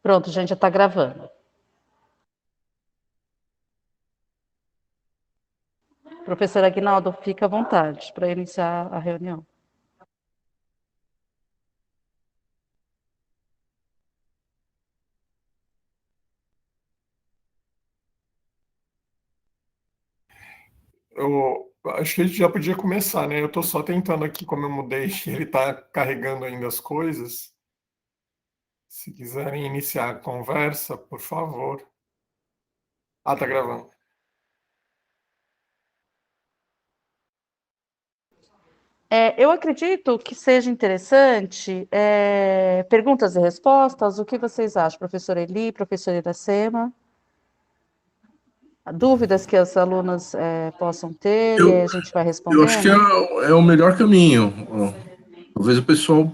Pronto, gente, já está gravando. Professor Aguinaldo, fica à vontade para iniciar a reunião. Eu acho que a gente já podia começar, né? Eu estou só tentando aqui, como eu mudei, ele está carregando ainda as coisas. Se quiserem iniciar a conversa, por favor. Ah, tá gravando. Eu acredito que seja interessante perguntas e respostas. O que vocês acham, professora Eli, professora Iracema? Dúvidas que as alunas possam ter e aí Eu, a gente vai eu acho que respondendo? é o melhor caminho. Ó, talvez o pessoal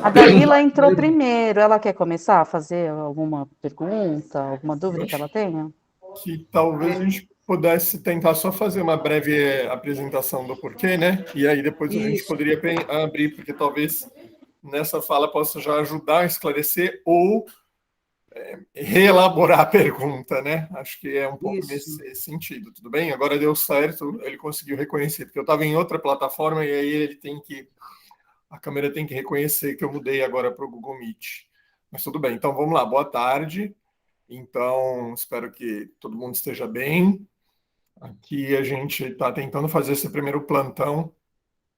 A Dalila perguntar entrou primeiro. primeiro. Ela quer começar a fazer alguma pergunta, alguma Eu dúvida que acho ela tenha? que talvez a gente pudesse tentar só fazer uma breve apresentação do porquê, né? E aí depois a gente Isso. poderia abrir, porque talvez nessa fala possa já ajudar a esclarecer ou reelaborar a pergunta, né? Acho que é um pouco Isso. nesse sentido, tudo bem? Agora deu certo, ele conseguiu reconhecer, porque eu estava em outra plataforma e aí ele tem que, a câmera tem que reconhecer que eu mudei agora para o Google Meet. Mas tudo bem, então vamos lá, boa tarde. Então, espero que todo mundo esteja bem. Aqui a gente está tentando fazer esse primeiro plantão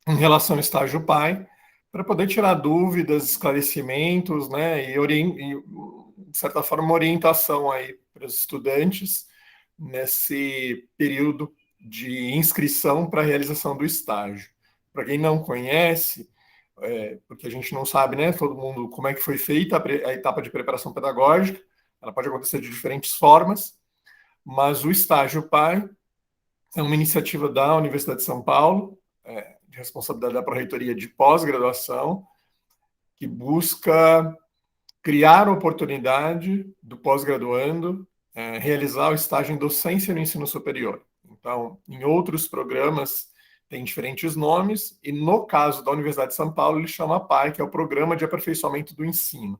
em relação ao estágio pai, para poder tirar dúvidas, esclarecimentos, né, e, de certa forma, uma orientação aí para os estudantes nesse período de inscrição para a realização do estágio. Para quem não conhece, porque a gente não sabe, né, todo mundo, como é que foi feita a etapa de preparação pedagógica, ela pode acontecer de diferentes formas, mas o estágio pai é uma iniciativa da Universidade de São Paulo, de responsabilidade da Pró-Reitoria de Pós-Graduação, que busca criar a oportunidade do pós-graduando realizar o estágio em docência no ensino superior. Então, em outros programas tem diferentes nomes, e no caso da Universidade de São Paulo, ele chama PAI, que é o Programa de Aperfeiçoamento do Ensino.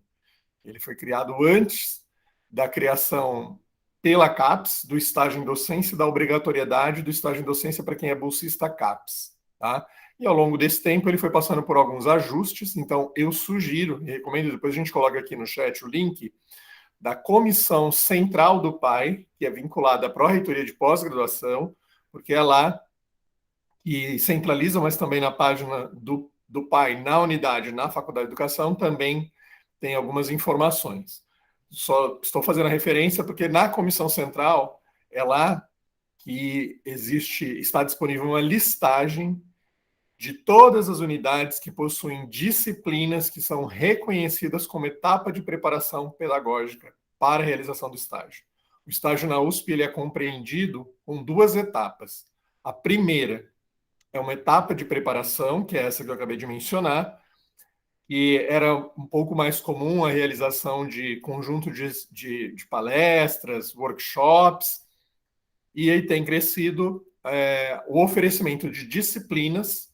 Ele foi criado antes da criação pela CAPES, do estágio em docência, da obrigatoriedade do estágio em docência para quem é bolsista CAPES. Tá? E ao longo desse tempo ele foi passando por alguns ajustes, então eu sugiro e recomendo, depois a gente coloca aqui no chat o link da Comissão Central do PAI, que é vinculada à Pró-Reitoria de Pós-Graduação, porque é lá que centraliza, mas também na página do PAI, na unidade, na Faculdade de Educação, também tem algumas informações. Só estou fazendo a referência porque na Comissão Central é lá que está disponível uma listagem de todas as unidades que possuem disciplinas que são reconhecidas como etapa de preparação pedagógica para a realização do estágio. O estágio na USP ele é compreendido com duas etapas. A primeira é uma etapa de preparação, que é essa que eu acabei de mencionar, e era um pouco mais comum a realização de conjunto de palestras, workshops, e aí tem crescido o oferecimento de disciplinas,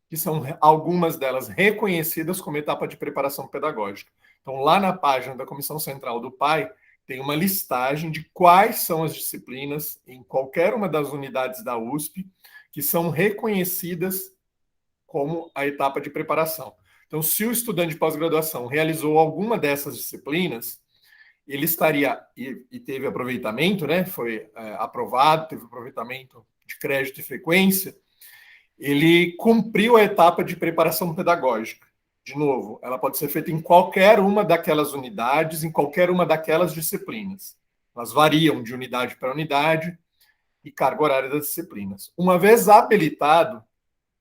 que são algumas delas reconhecidas como etapa de preparação pedagógica. Então, lá na página da Comissão Central do PAI, tem uma listagem de quais são as disciplinas em qualquer uma das unidades da USP que são reconhecidas como a etapa de preparação. Então, se o estudante de pós-graduação realizou alguma dessas disciplinas, ele estaria, e teve aproveitamento, né? Foi aprovado, teve aproveitamento de crédito e frequência, ele cumpriu a etapa de preparação pedagógica. De novo, ela pode ser feita em qualquer uma daquelas unidades, em qualquer uma daquelas disciplinas. Elas variam de unidade para unidade e carga horária das disciplinas. Uma vez habilitado,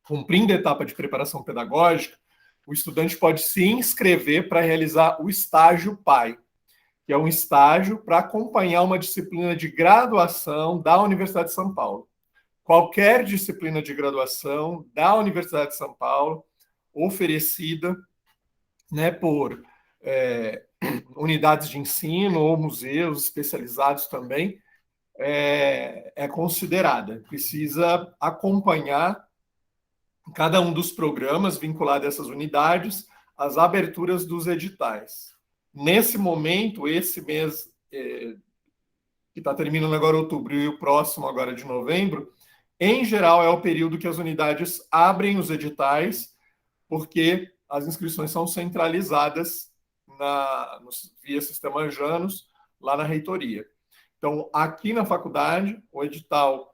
cumprindo a etapa de preparação pedagógica, o estudante pode se inscrever para realizar o estágio PAI, que é um estágio para acompanhar uma disciplina de graduação da Universidade de São Paulo. Qualquer disciplina de graduação da Universidade de São Paulo, oferecida, né, por unidades de ensino ou museus especializados também, é considerada. Precisa acompanhar cada um dos programas vinculado a essas unidades, as aberturas dos editais. nesse momento, esse mês que está terminando agora outubro e o próximo agora de novembro, em geral é o período que as unidades abrem os editais, porque as inscrições são centralizadas via Sistema Janus, lá na reitoria. Então, aqui na faculdade, o edital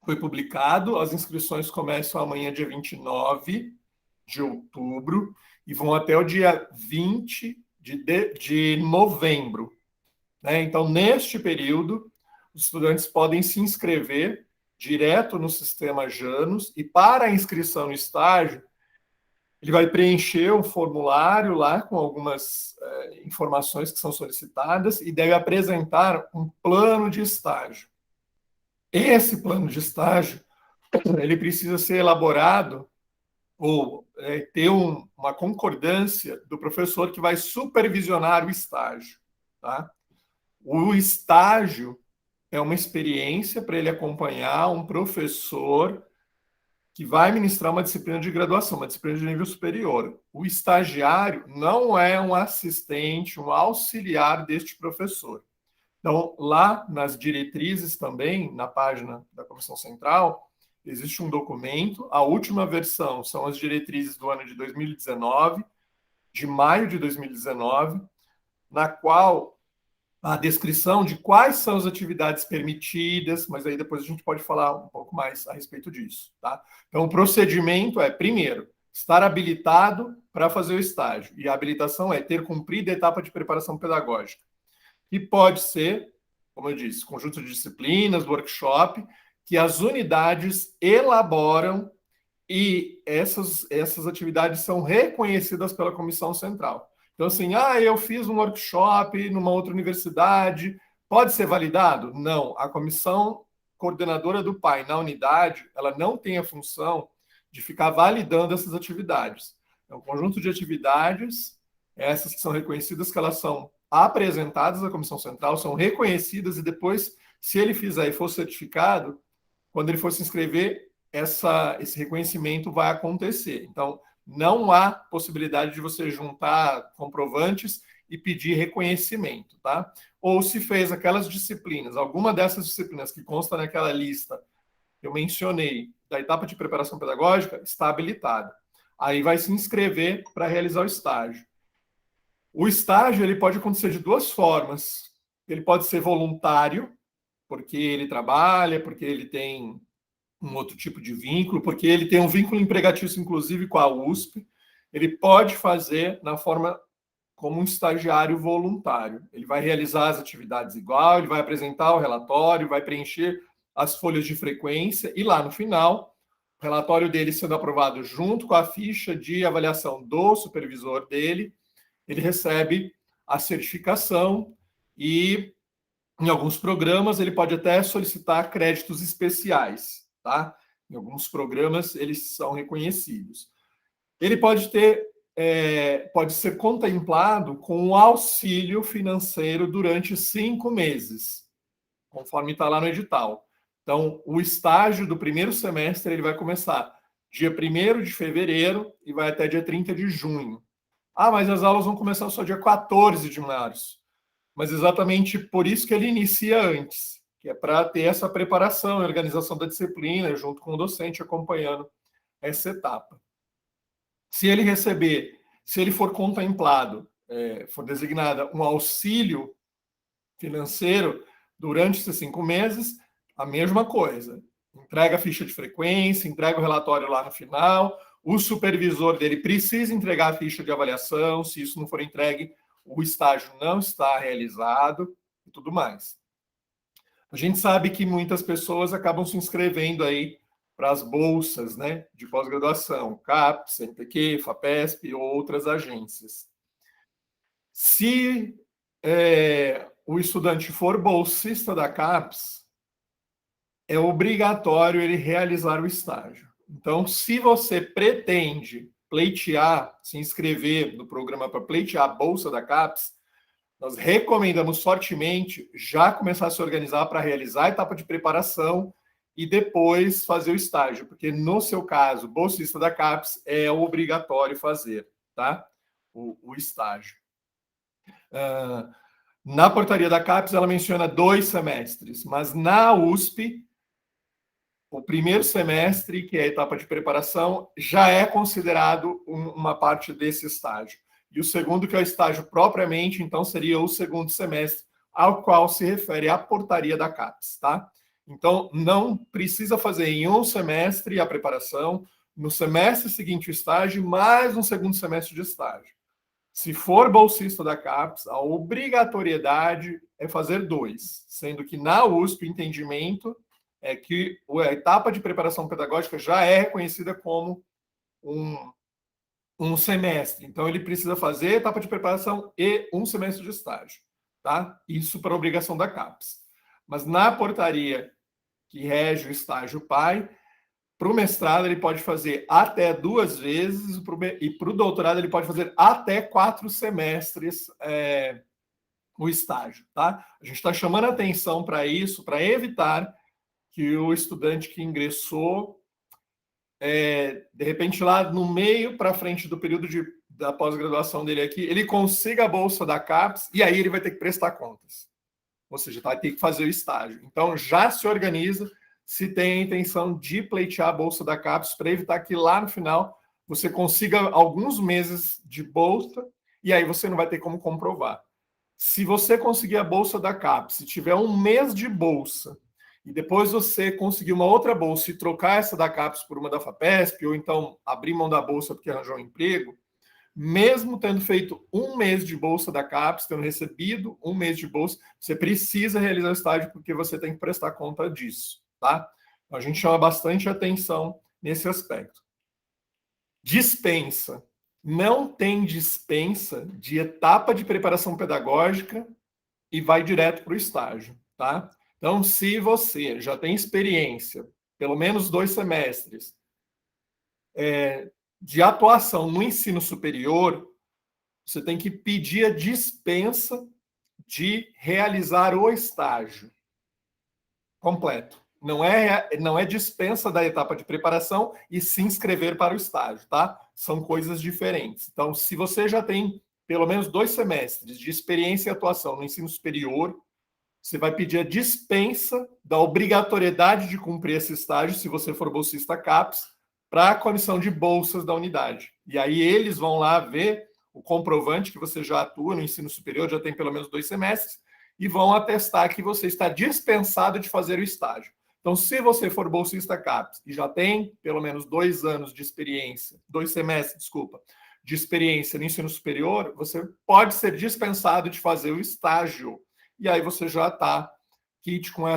foi publicado, as inscrições começam amanhã, dia 29 de outubro, e vão até o dia 20 de novembro. Né? Então, neste período, os estudantes podem se inscrever direto no Sistema Janus, e para a inscrição no estágio, ele vai preencher um formulário lá com algumas informações que são solicitadas e deve apresentar um plano de estágio. Esse plano de estágio, ele precisa ser elaborado ou ter uma concordância do professor que vai supervisionar o estágio. Tá? O estágio é uma experiência para ele acompanhar um professor que vai ministrar uma disciplina de graduação, uma disciplina de nível superior. O estagiário não é um assistente, um auxiliar deste professor. Então, lá nas diretrizes também, na página da Comissão Central, existe um documento, a última versão são as diretrizes do ano de 2019, de maio de 2019, na qual a descrição de quais são as atividades permitidas, mas aí depois a gente pode falar um pouco mais a respeito disso. Tá? Então, o procedimento é, primeiro, estar habilitado para fazer o estágio. E a habilitação é ter cumprido a etapa de preparação pedagógica. E pode ser, como eu disse, conjunto de disciplinas, workshop, que as unidades elaboram e essas atividades são reconhecidas pela Comissão Central. Então, assim, eu fiz um workshop numa outra universidade, pode ser validado? Não. A comissão coordenadora do PAI na unidade, ela não tem a função de ficar validando essas atividades. É um conjunto de atividades, essas que são reconhecidas, que elas são apresentadas à Comissão Central, são reconhecidas e depois, se ele fizer e for certificado, quando ele for se inscrever, esse reconhecimento vai acontecer. Então, não há possibilidade de você juntar comprovantes e pedir reconhecimento, tá? Ou se fez aquelas disciplinas, alguma dessas disciplinas que consta naquela lista que eu mencionei, da etapa de preparação pedagógica, está habilitada. Aí vai se inscrever para realizar o estágio. O estágio ele pode acontecer de duas formas. Ele pode ser voluntário, porque ele trabalha, porque ele tem um outro tipo de vínculo, porque ele tem um vínculo empregatício, inclusive, com a USP. Ele pode fazer na forma como um estagiário voluntário. Ele vai realizar as atividades igual, ele vai apresentar o relatório, vai preencher as folhas de frequência e lá no final, o relatório dele sendo aprovado junto com a ficha de avaliação do supervisor dele, ele recebe a certificação e, em alguns programas, ele pode até solicitar créditos especiais. Tá? Em alguns programas, eles são reconhecidos. Ele pode ser contemplado com um auxílio financeiro durante 5 meses, conforme está lá no edital. Então, o estágio do primeiro semestre ele vai começar dia 1º de fevereiro e vai até dia 30 de junho. Mas as aulas vão começar só dia 14 de março. Mas exatamente por isso que ele inicia antes, que é para ter essa preparação e organização da disciplina, junto com o docente acompanhando essa etapa. Se ele for contemplado, for designada um auxílio financeiro durante esses 5 meses, a mesma coisa. Entrega a ficha de frequência, entrega o relatório lá no final, o supervisor dele precisa entregar a ficha de avaliação, se isso não for entregue, o estágio não está realizado e tudo mais. A gente sabe que muitas pessoas acabam se inscrevendo aí para as bolsas, né, de pós-graduação, CAPES, CNPq, FAPESP ou outras agências. Se o estudante for bolsista da CAPES, é obrigatório ele realizar o estágio. Então, se você pretende pleitear, se inscrever no programa para pleitear a bolsa da CAPES, nós recomendamos fortemente já começar a se organizar para realizar a etapa de preparação e depois fazer o estágio, porque no seu caso, bolsista da CAPES, é obrigatório fazer, tá? O estágio. Na portaria da CAPES, ela menciona 2 semestres, mas na USP, o primeiro semestre, que é a etapa de preparação, já é considerado uma parte desse estágio. E o segundo, que é o estágio propriamente, então seria o segundo semestre, ao qual se refere a portaria da CAPES, tá? Então, não precisa fazer em um semestre a preparação, no semestre seguinte o estágio, mais um segundo semestre de estágio. Se for bolsista da CAPES, a obrigatoriedade é fazer 2, sendo que na USP o entendimento é que a etapa de preparação pedagógica já é reconhecida como um semestre. Então, ele precisa fazer a etapa de preparação e um semestre de estágio, tá? Isso para obrigação da CAPES. Mas na portaria que rege o estágio PAI, para o mestrado ele pode fazer até 2 vezes e para o doutorado ele pode fazer até 4 semestres o estágio, tá? A gente está chamando a atenção para isso, para evitar que o estudante que ingressou, de repente lá no meio para frente do período da pós-graduação dele aqui, ele consiga a bolsa da CAPES e aí ele vai ter que prestar contas. Ou seja, vai ter que fazer o estágio. Então, já se organiza se tem a intenção de pleitear a bolsa da CAPES para evitar que lá no final você consiga alguns meses de bolsa e aí você não vai ter como comprovar. Se você conseguir a bolsa da CAPES, se tiver um mês de bolsa e depois você conseguir uma outra bolsa e trocar essa da CAPES por uma da FAPESP ou então abrir mão da bolsa porque arranjou um emprego, mesmo tendo feito um mês de bolsa da CAPES, tendo recebido um mês de bolsa, você precisa realizar o estágio porque você tem que prestar conta disso, tá? Então, a gente chama bastante atenção nesse aspecto. Dispensa. Não tem dispensa de etapa de preparação pedagógica e vai direto para o estágio, tá? Então, se você já tem experiência, pelo menos 2 semestres, de atuação no ensino superior, você tem que pedir a dispensa de realizar o estágio completo. Não é dispensa da etapa de preparação e se inscrever para o estágio, tá? São coisas diferentes. Então, se você já tem pelo menos 2 semestres de experiência e atuação no ensino superior, você vai pedir a dispensa da obrigatoriedade de cumprir esse estágio, se você for bolsista CAPES, para a comissão de bolsas da unidade. E aí eles vão lá ver o comprovante que você já atua no ensino superior, já tem pelo menos 2 semestres, e vão atestar que você está dispensado de fazer o estágio. Então, se você for bolsista CAPES e já tem pelo menos 2 anos de experiência, 2 semestres, desculpa, de experiência no ensino superior, você pode ser dispensado de fazer o estágio. E aí você já está kit com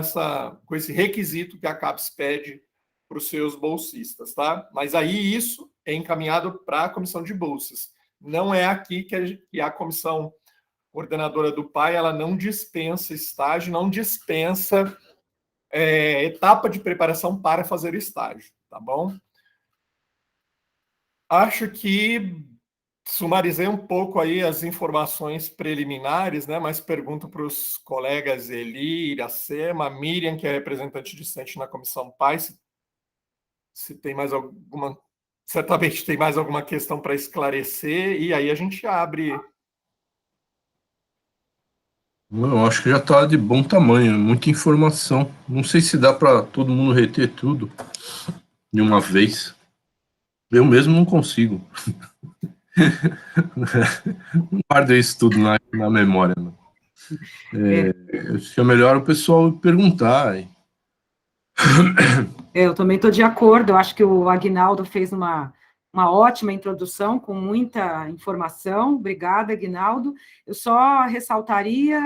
esse requisito que a CAPES pede para os seus bolsistas, tá? Mas aí isso é encaminhado para a comissão de bolsas. Não é aqui que a comissão coordenadora do PAI, ela não dispensa estágio, não dispensa etapa de preparação para fazer o estágio, tá bom? Acho que sumarizei um pouco aí as informações preliminares, né? Mas pergunto para os colegas Eli, Iracema, Miriam, que é representante discente na comissão PAI, se tem mais alguma... Certamente tem mais alguma questão para esclarecer, e aí a gente abre. Eu acho que já está de bom tamanho, muita informação. Não sei se dá para todo mundo reter tudo de uma vez. Eu mesmo não consigo. Não guardo isso tudo na memória. Não. Acho que é melhor o pessoal perguntar. Eu também estou de acordo, eu acho que o Aguinaldo fez uma ótima introdução, com muita informação. Obrigada, Aguinaldo. Eu só ressaltaria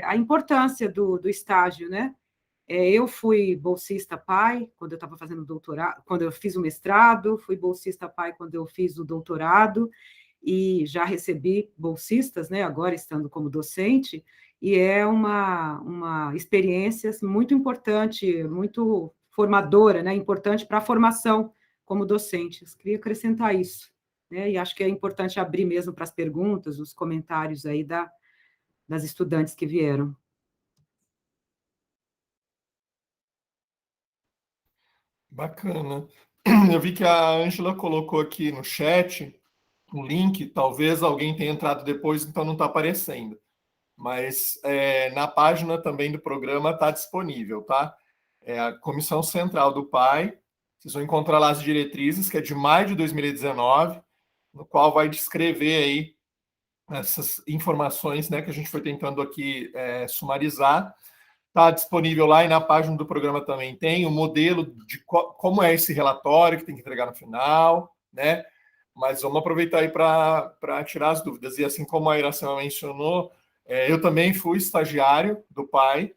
a importância do estágio, né? Eu fui bolsista PAI quando eu estava fazendo doutorado, quando eu fiz o mestrado, fui bolsista PAI quando eu fiz o doutorado, e já recebi bolsistas, né, agora estando como docente, e é uma experiência muito importante, muito formadora, né, importante para a formação como docente. Eu queria acrescentar isso, né, e acho que é importante abrir mesmo para as perguntas, os comentários aí das estudantes que vieram. Bacana. Eu vi que a Ângela colocou aqui no chat um link, talvez alguém tenha entrado depois, então não está aparecendo. Mas na página também do programa está disponível, tá? É a Comissão Central do PAI, vocês vão encontrar lá as diretrizes, que é de maio de 2019, no qual vai descrever aí essas informações, né, que a gente foi tentando aqui sumarizar. Está disponível lá e na página do programa também tem o modelo de como é esse relatório que tem que entregar no final, né? Mas vamos aproveitar aí para tirar as dúvidas. E assim como a Iracema mencionou, eu também fui estagiário do PAI,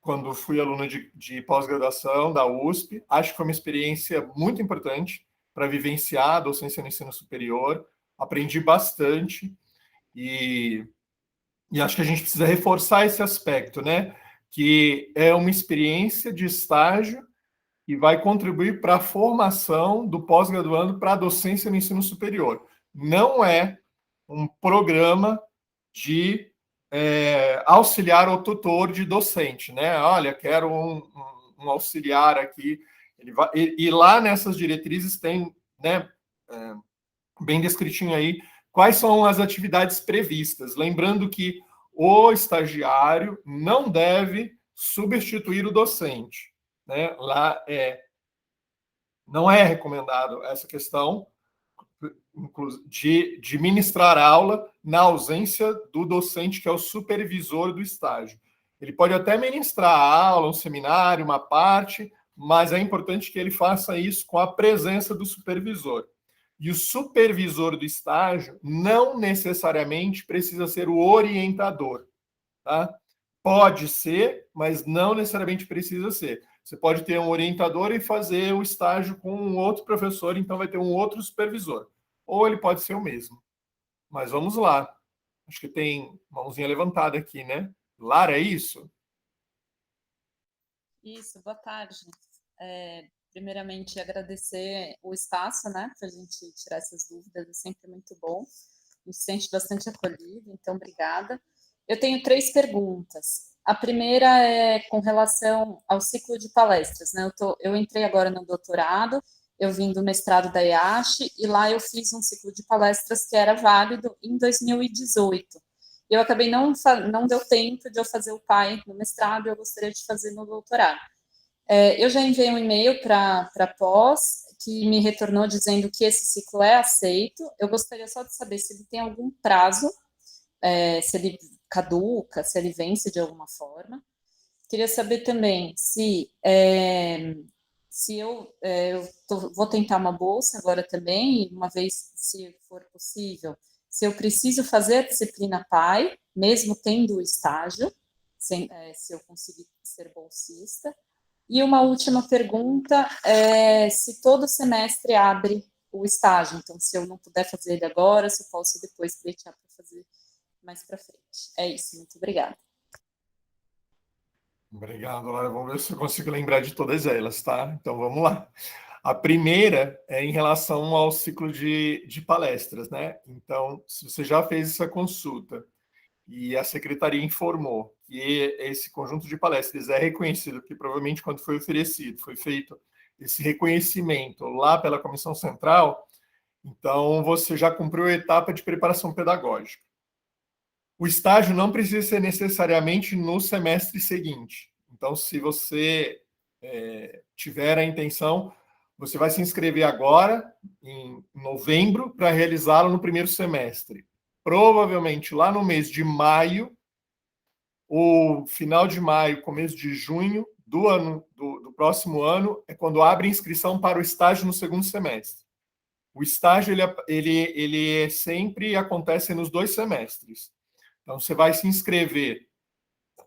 quando fui aluno de pós-graduação da USP. Acho que foi uma experiência muito importante para vivenciar a docência no ensino superior. Aprendi bastante e acho que a gente precisa reforçar esse aspecto, né? Que é uma experiência de estágio e vai contribuir para a formação do pós-graduando para a docência no ensino superior. Não é um programa de auxiliar ou tutor de docente, né? Olha, quero um auxiliar aqui. E lá nessas diretrizes tem, né, bem descritinho aí, quais são as atividades previstas. Lembrando que o estagiário não deve substituir o docente, né? Lá não é recomendado essa questão de ministrar aula na ausência do docente, que é o supervisor do estágio. Ele pode até ministrar a aula, um seminário, uma parte, mas é importante que ele faça isso com a presença do supervisor. E o supervisor do estágio não necessariamente precisa ser o orientador, tá? Pode ser, mas não necessariamente precisa ser. Você pode ter um orientador e fazer o estágio com um outro professor, então vai ter um outro supervisor. Ou ele pode ser o mesmo. Mas vamos lá. Acho que tem mãozinha levantada aqui, né? Lara, é isso? Isso, boa tarde. Primeiramente, agradecer o espaço, né, para a gente tirar essas dúvidas, é sempre muito bom. A gente se sente bastante acolhido, então, obrigada. Eu tenho 3 perguntas. A primeira é com relação ao ciclo de palestras, né? Eu entrei agora no doutorado, eu vim do mestrado da IACH, e lá eu fiz um ciclo de palestras que era válido em 2018. Eu acabei não deu tempo de eu fazer o PAI no mestrado, eu gostaria de fazer no doutorado. Eu já enviei um e-mail para a pós, que me retornou dizendo que esse ciclo é aceito. Eu gostaria só de saber se ele tem algum prazo, se ele caduca, se ele vence de alguma forma. Queria saber também se vou tentar uma bolsa agora também, uma vez, se for possível, se eu preciso fazer a disciplina PAI, mesmo tendo o estágio, se eu conseguir ser bolsista. E uma última pergunta é se todo semestre abre o estágio. Então, se eu não puder fazer ele agora, se eu posso depois pleitear para fazer mais para frente. É isso, muito obrigada. Obrigado, Lara. Vamos ver se eu consigo lembrar de todas elas, tá? Então, vamos lá. A primeira é em relação ao ciclo de palestras, né? Então, se você já fez essa consulta e a secretaria informou que esse conjunto de palestras é reconhecido, que provavelmente quando foi oferecido, foi feito esse reconhecimento lá pela Comissão Central, então você já cumpriu a etapa de preparação pedagógica. O estágio não precisa ser necessariamente no semestre seguinte. Então, se você tiver a intenção, você vai se inscrever agora, em novembro, para realizá-lo no primeiro semestre. Provavelmente lá no mês de maio, ou final de maio, começo de junho do próximo ano, é quando abre inscrição para o estágio no segundo semestre. O estágio ele sempre acontece nos 2 semestres. Então, você vai se inscrever,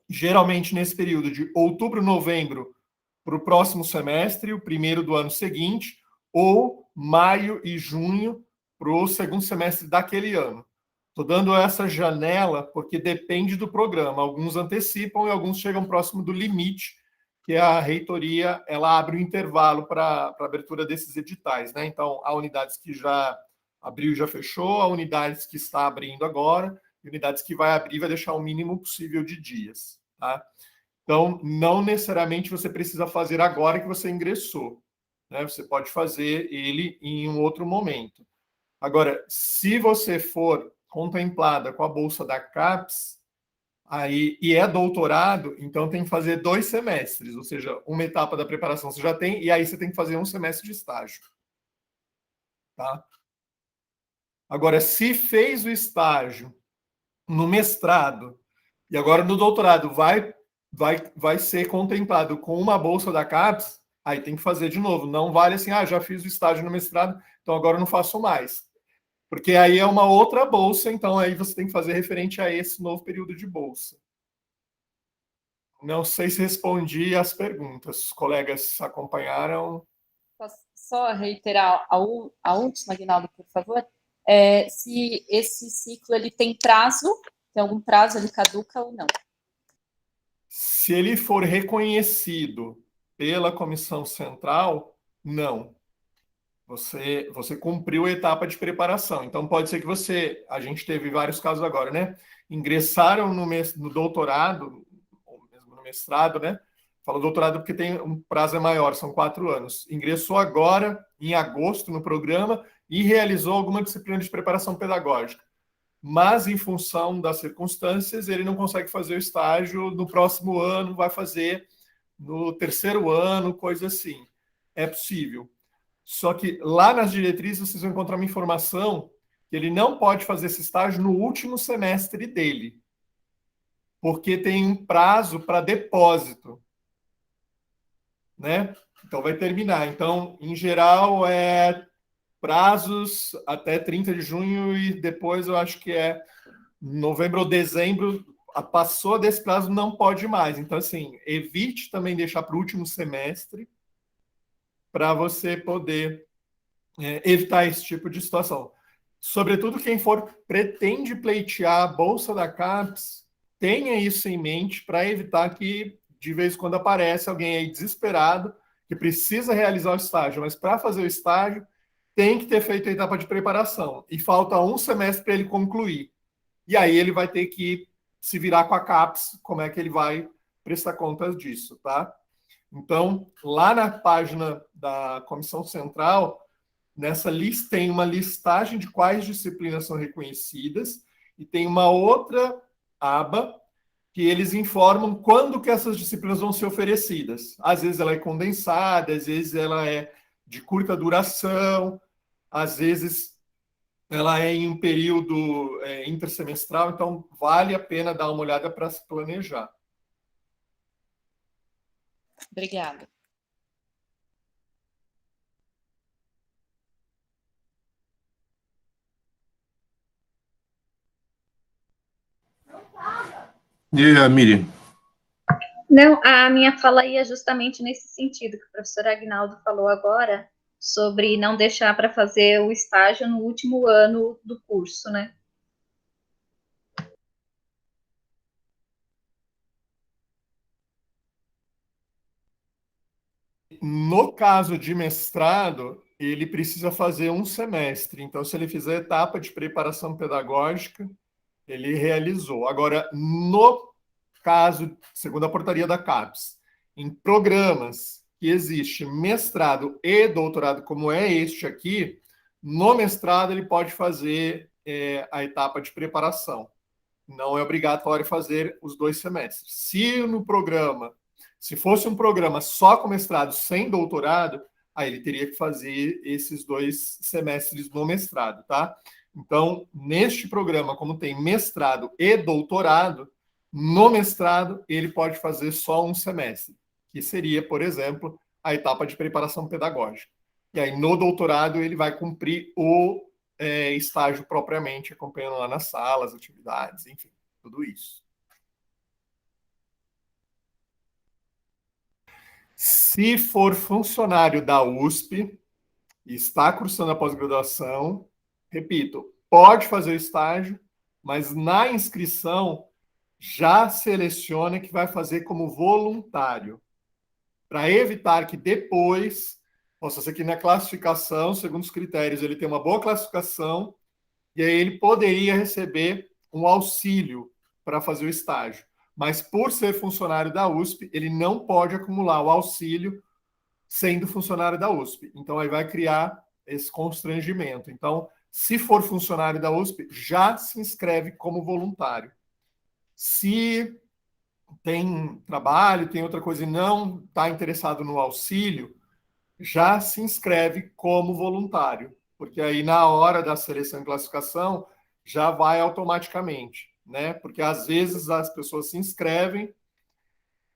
geralmente nesse período de outubro, novembro, para o próximo semestre, o primeiro do ano seguinte, ou maio e junho para o segundo semestre daquele ano. Estou dando essa janela porque depende do programa. Alguns antecipam e alguns chegam próximo do limite, que a reitoria ela abre o intervalo para a abertura desses editais, né? Então, há unidades que já abriu e já fechou, há unidades que está abrindo agora, e unidades que vai abrir e vai deixar o mínimo possível de dias, tá? Então, não necessariamente você precisa fazer agora que você ingressou, né? Você pode fazer ele em um outro momento. Agora, se você for contemplada com a bolsa da CAPES, aí, e é doutorado, então tem que fazer 2 semestres, ou seja, uma etapa da preparação você já tem, e aí você tem que fazer um semestre de estágio. Tá? Agora, se fez o estágio no mestrado, e agora no doutorado vai ser contemplado com uma bolsa da CAPES, aí tem que fazer de novo. Não vale assim, já fiz o estágio no mestrado, então agora eu não faço mais. Porque aí é uma outra bolsa, então aí você tem que fazer referente a esse novo período de bolsa. Não sei se respondi as perguntas. Os colegas acompanharam? Posso só reiterar a última, Aguinaldo, por favor? Se esse ciclo ele tem prazo, tem algum prazo, ele caduca ou não? Se ele for reconhecido pela comissão central, não. Você cumpriu a etapa de preparação. Então, pode ser que a gente teve vários casos agora, né? Ingressaram no doutorado, ou mesmo no mestrado, né? Falo doutorado porque tem um prazo maior, são 4 anos. Ingressou agora, em agosto, no programa e realizou alguma disciplina de preparação pedagógica. Mas, em função das circunstâncias, ele não consegue fazer o estágio no próximo ano, vai fazer no terceiro ano, coisa assim. É possível. Só que lá nas diretrizes vocês vão encontrar uma informação que ele não pode fazer esse estágio no último semestre dele, porque tem um prazo para depósito, né? Então vai terminar. Então, em geral, prazos até 30 de junho e depois eu acho que é novembro ou dezembro, passou desse prazo, não pode mais. Então, assim, evite também deixar para o último semestre para você poder evitar esse tipo de situação. Sobretudo quem pretende pleitear a bolsa da CAPES, tenha isso em mente para evitar que de vez em quando aparece alguém aí desesperado que precisa realizar o estágio, mas para fazer o estágio tem que ter feito a etapa de preparação e falta um semestre para ele concluir. E aí ele vai ter que se virar com a CAPES, como é que ele vai prestar contas disso, tá? Então, lá na página da Comissão Central, nessa lista tem uma listagem de quais disciplinas são reconhecidas e tem uma outra aba que eles informam quando que essas disciplinas vão ser oferecidas. Às vezes ela é condensada, às vezes ela é de curta duração, às vezes ela é em um período intersemestral, então vale a pena dar uma olhada para se planejar. Obrigada. E aí, Miriam? Não, a minha fala ia justamente nesse sentido que o professor Aguinaldo falou agora, sobre não deixar para fazer o estágio no último ano do curso, né? No caso de mestrado, ele precisa fazer um semestre. Então, se ele fizer a etapa de preparação pedagógica, ele realizou. Agora, no caso, segundo a portaria da CAPES, em programas que existe mestrado e doutorado, como é este aqui, no mestrado ele pode fazer a etapa de preparação. Não é obrigatório fazer os 2 semestres. Se fosse um programa só com mestrado sem doutorado, aí ele teria que fazer esses 2 semestres no mestrado, tá? Então, neste programa, como tem mestrado e doutorado, no mestrado ele pode fazer só um semestre, que seria, por exemplo, a etapa de preparação pedagógica. E aí, no doutorado, ele vai cumprir o estágio propriamente, acompanhando lá nas salas, atividades, enfim, tudo isso. Se for funcionário da USP e está cursando a pós-graduação, repito, pode fazer o estágio, mas na inscrição já seleciona que vai fazer como voluntário, para evitar que depois possa ser que na classificação, segundo os critérios, ele tem uma boa classificação e aí ele poderia receber um auxílio para fazer o estágio. Mas por ser funcionário da USP, ele não pode acumular o auxílio sendo funcionário da USP. Então aí vai criar esse constrangimento. Então, Se for funcionário da USP, já se inscreve como voluntário. Se tem trabalho, tem outra coisa e não está interessado no auxílio, já se inscreve como voluntário, porque aí na hora da seleção e classificação já vai automaticamente, né? Porque às vezes as pessoas se inscrevem,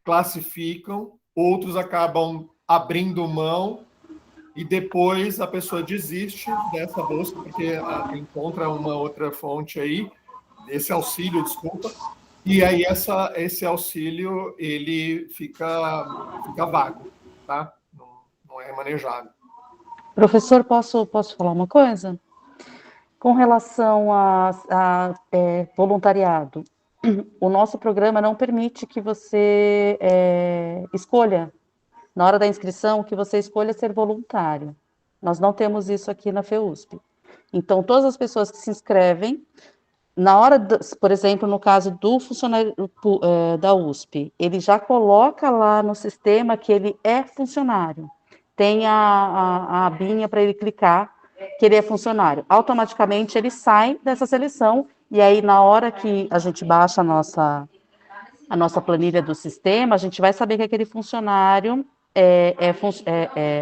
classificam, outros acabam abrindo mão e depois a pessoa desiste dessa bolsa porque encontra uma outra fonte aí, esse auxílio, desculpa, e aí esse auxílio ele fica vago, tá? Não é manejado. Professor, posso falar uma coisa? Com relação a voluntariado, o nosso programa não permite que você escolha, na hora da inscrição, que você escolha ser voluntário. Nós não temos isso aqui na FEUSP. Então, todas as pessoas que se inscrevem, na hora, por exemplo, no caso do funcionário da USP, ele já coloca lá no sistema que ele é funcionário. Tem a abinha para ele clicar que ele é funcionário. Automaticamente ele sai dessa seleção e aí na hora que a gente baixa a nossa planilha do sistema, a gente vai saber que aquele funcionário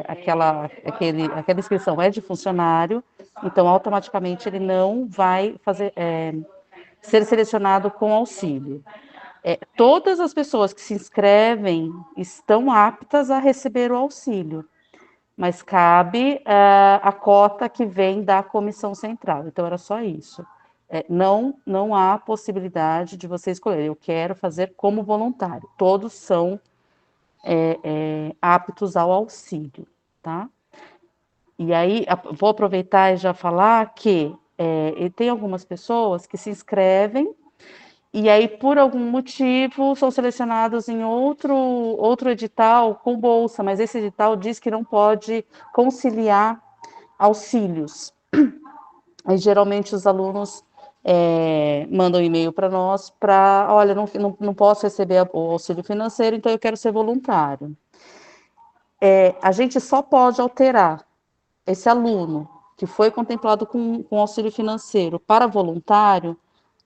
aquela inscrição é de funcionário, então automaticamente ele não vai ser selecionado com auxílio. Todas as pessoas que se inscrevem estão aptas a receber o auxílio, mas cabe a cota que vem da comissão central. Então, era só isso. Não há possibilidade de você escolher. Eu quero fazer como voluntário. Todos são aptos ao auxílio, tá? E aí, vou aproveitar e já falar que tem algumas pessoas que se inscrevem e aí, por algum motivo, são selecionados em outro edital com bolsa, mas esse edital diz que não pode conciliar auxílios. Aí, geralmente, os alunos mandam e-mail para nós olha, não posso receber o auxílio financeiro, então eu quero ser voluntário. A gente só pode alterar esse aluno que foi contemplado com auxílio financeiro para voluntário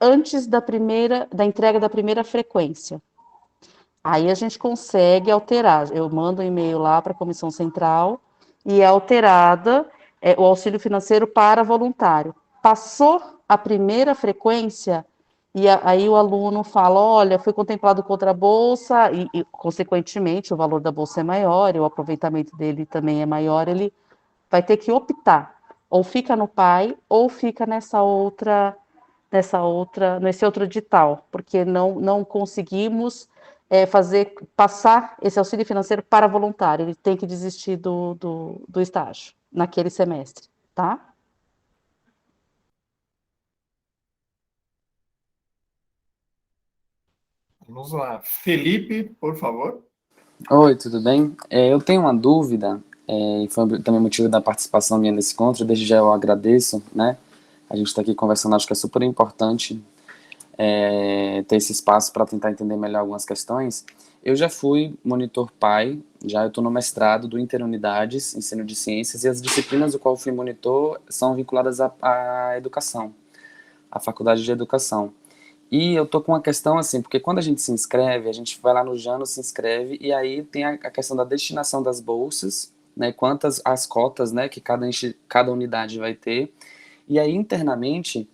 antes da entrega da primeira frequência. Aí a gente consegue alterar. Eu mando um e-mail lá para a comissão central e é alterada o auxílio financeiro para voluntário. Passou a primeira frequência e aí o aluno fala, olha, foi contemplado com outra bolsa e consequentemente o valor da bolsa é maior e o aproveitamento dele também é maior, ele vai ter que optar, ou fica no PAI ou fica nesse outro edital, porque não conseguimos passar esse auxílio financeiro para voluntário, ele tem que desistir do estágio naquele semestre, tá? Vamos lá. Felipe, por favor. Oi, tudo bem? Eu tenho uma dúvida, e foi também motivo da participação minha nesse encontro, desde já eu agradeço, né? A gente está aqui conversando, acho que é super importante ter esse espaço para tentar entender melhor algumas questões. Eu já fui monitor PAI, já eu estou no mestrado do Interunidades, Ensino de Ciências, e as disciplinas do qual fui monitor são vinculadas à educação, à Faculdade de Educação. E eu tô com uma questão assim, porque quando a gente se inscreve, a gente vai lá no Jano, se inscreve, e aí tem a questão da destinação das bolsas, né, quantas as cotas, né, que cada unidade vai ter, e aí internamente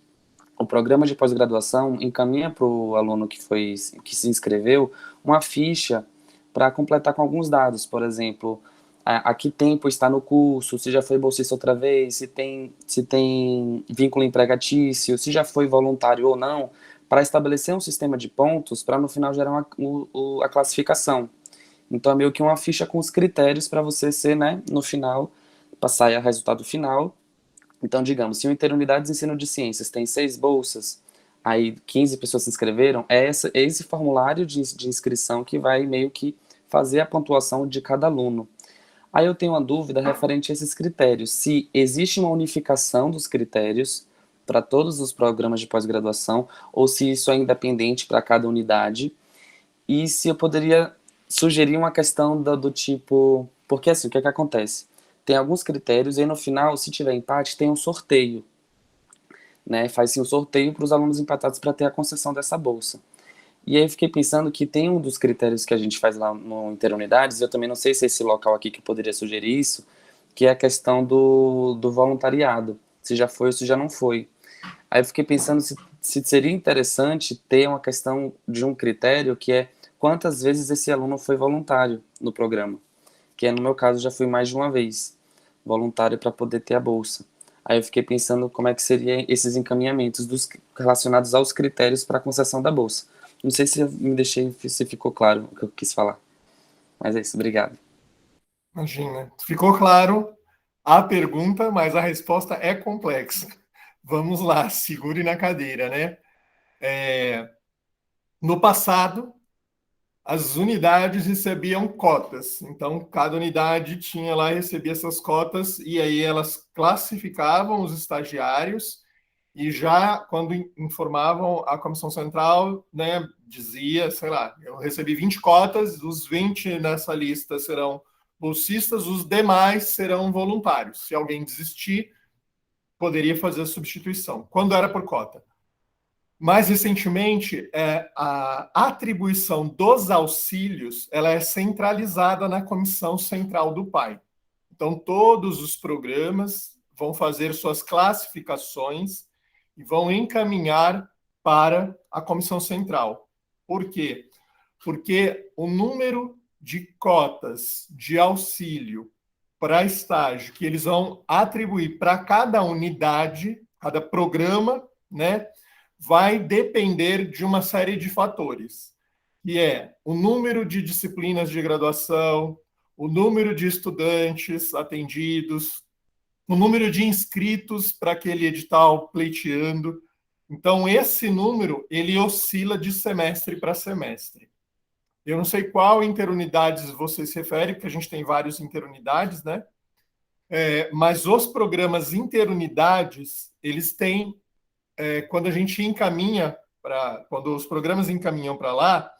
o programa de pós-graduação encaminha para o aluno que se inscreveu uma ficha para completar com alguns dados, por exemplo, a que tempo está no curso, se já foi bolsista outra vez, se tem vínculo empregatício, se já foi voluntário ou não, para estabelecer um sistema de pontos para no final gerar a classificação. Então é meio que uma ficha com os critérios para você ser, né, no final, passar o resultado final. Então, digamos, se o Interunidades de Ensino de Ciências tem 6 bolsas, aí 15 pessoas se inscreveram, é esse formulário de inscrição que vai meio que fazer a pontuação de cada aluno. Aí eu tenho uma dúvida referente a esses critérios, se existe uma unificação dos critérios para todos os programas de pós-graduação, ou se isso é independente para cada unidade, e se eu poderia sugerir uma questão do tipo, porque assim, o que é que acontece? Tem alguns critérios, e aí no final, se tiver empate, tem um sorteio. né, faz-se um sorteio para os alunos empatados para ter a concessão dessa bolsa. E aí eu fiquei pensando que tem um dos critérios que a gente faz lá no Interunidades, eu também não sei se é esse local aqui que eu poderia sugerir isso, que é a questão do voluntariado, se já foi ou se já não foi. Aí eu fiquei pensando se seria interessante ter uma questão de um critério que é quantas vezes esse aluno foi voluntário no programa, que no meu caso já fui mais de uma vez voluntário para poder ter a bolsa. Aí eu fiquei pensando como é que seriam esses encaminhamentos relacionados aos critérios para a concessão da bolsa. Não sei se eu me deixei, se ficou claro o que eu quis falar. Mas é isso, obrigado. Imagina. Ficou claro a pergunta, mas a resposta é complexa. Vamos lá, segure na cadeira, né? No passado, as unidades recebiam cotas. Então, cada unidade tinha lá, recebia essas cotas, e aí elas classificavam os estagiários, e já quando informavam a comissão central, né, dizia, sei lá, eu recebi 20 cotas, os 20 nessa lista serão bolsistas, os demais serão voluntários. Se alguém desistir, poderia fazer a substituição, quando era por cota. Mais recentemente, a atribuição dos auxílios ela é centralizada na Comissão Central do PAI. Então, todos os programas vão fazer suas classificações e vão encaminhar para a Comissão Central. Por quê? Porque o número de cotas de auxílio para estágio que eles vão atribuir para cada unidade, cada programa, né, vai depender de uma série de fatores, que é o número de disciplinas de graduação, o número de estudantes atendidos, o número de inscritos para aquele edital pleiteando. Então, esse número, ele oscila de semestre para semestre. Eu não sei qual interunidades você se refere, porque a gente tem várias interunidades, né? Mas os programas interunidades, eles têm, quando a gente encaminha quando os programas encaminham para lá,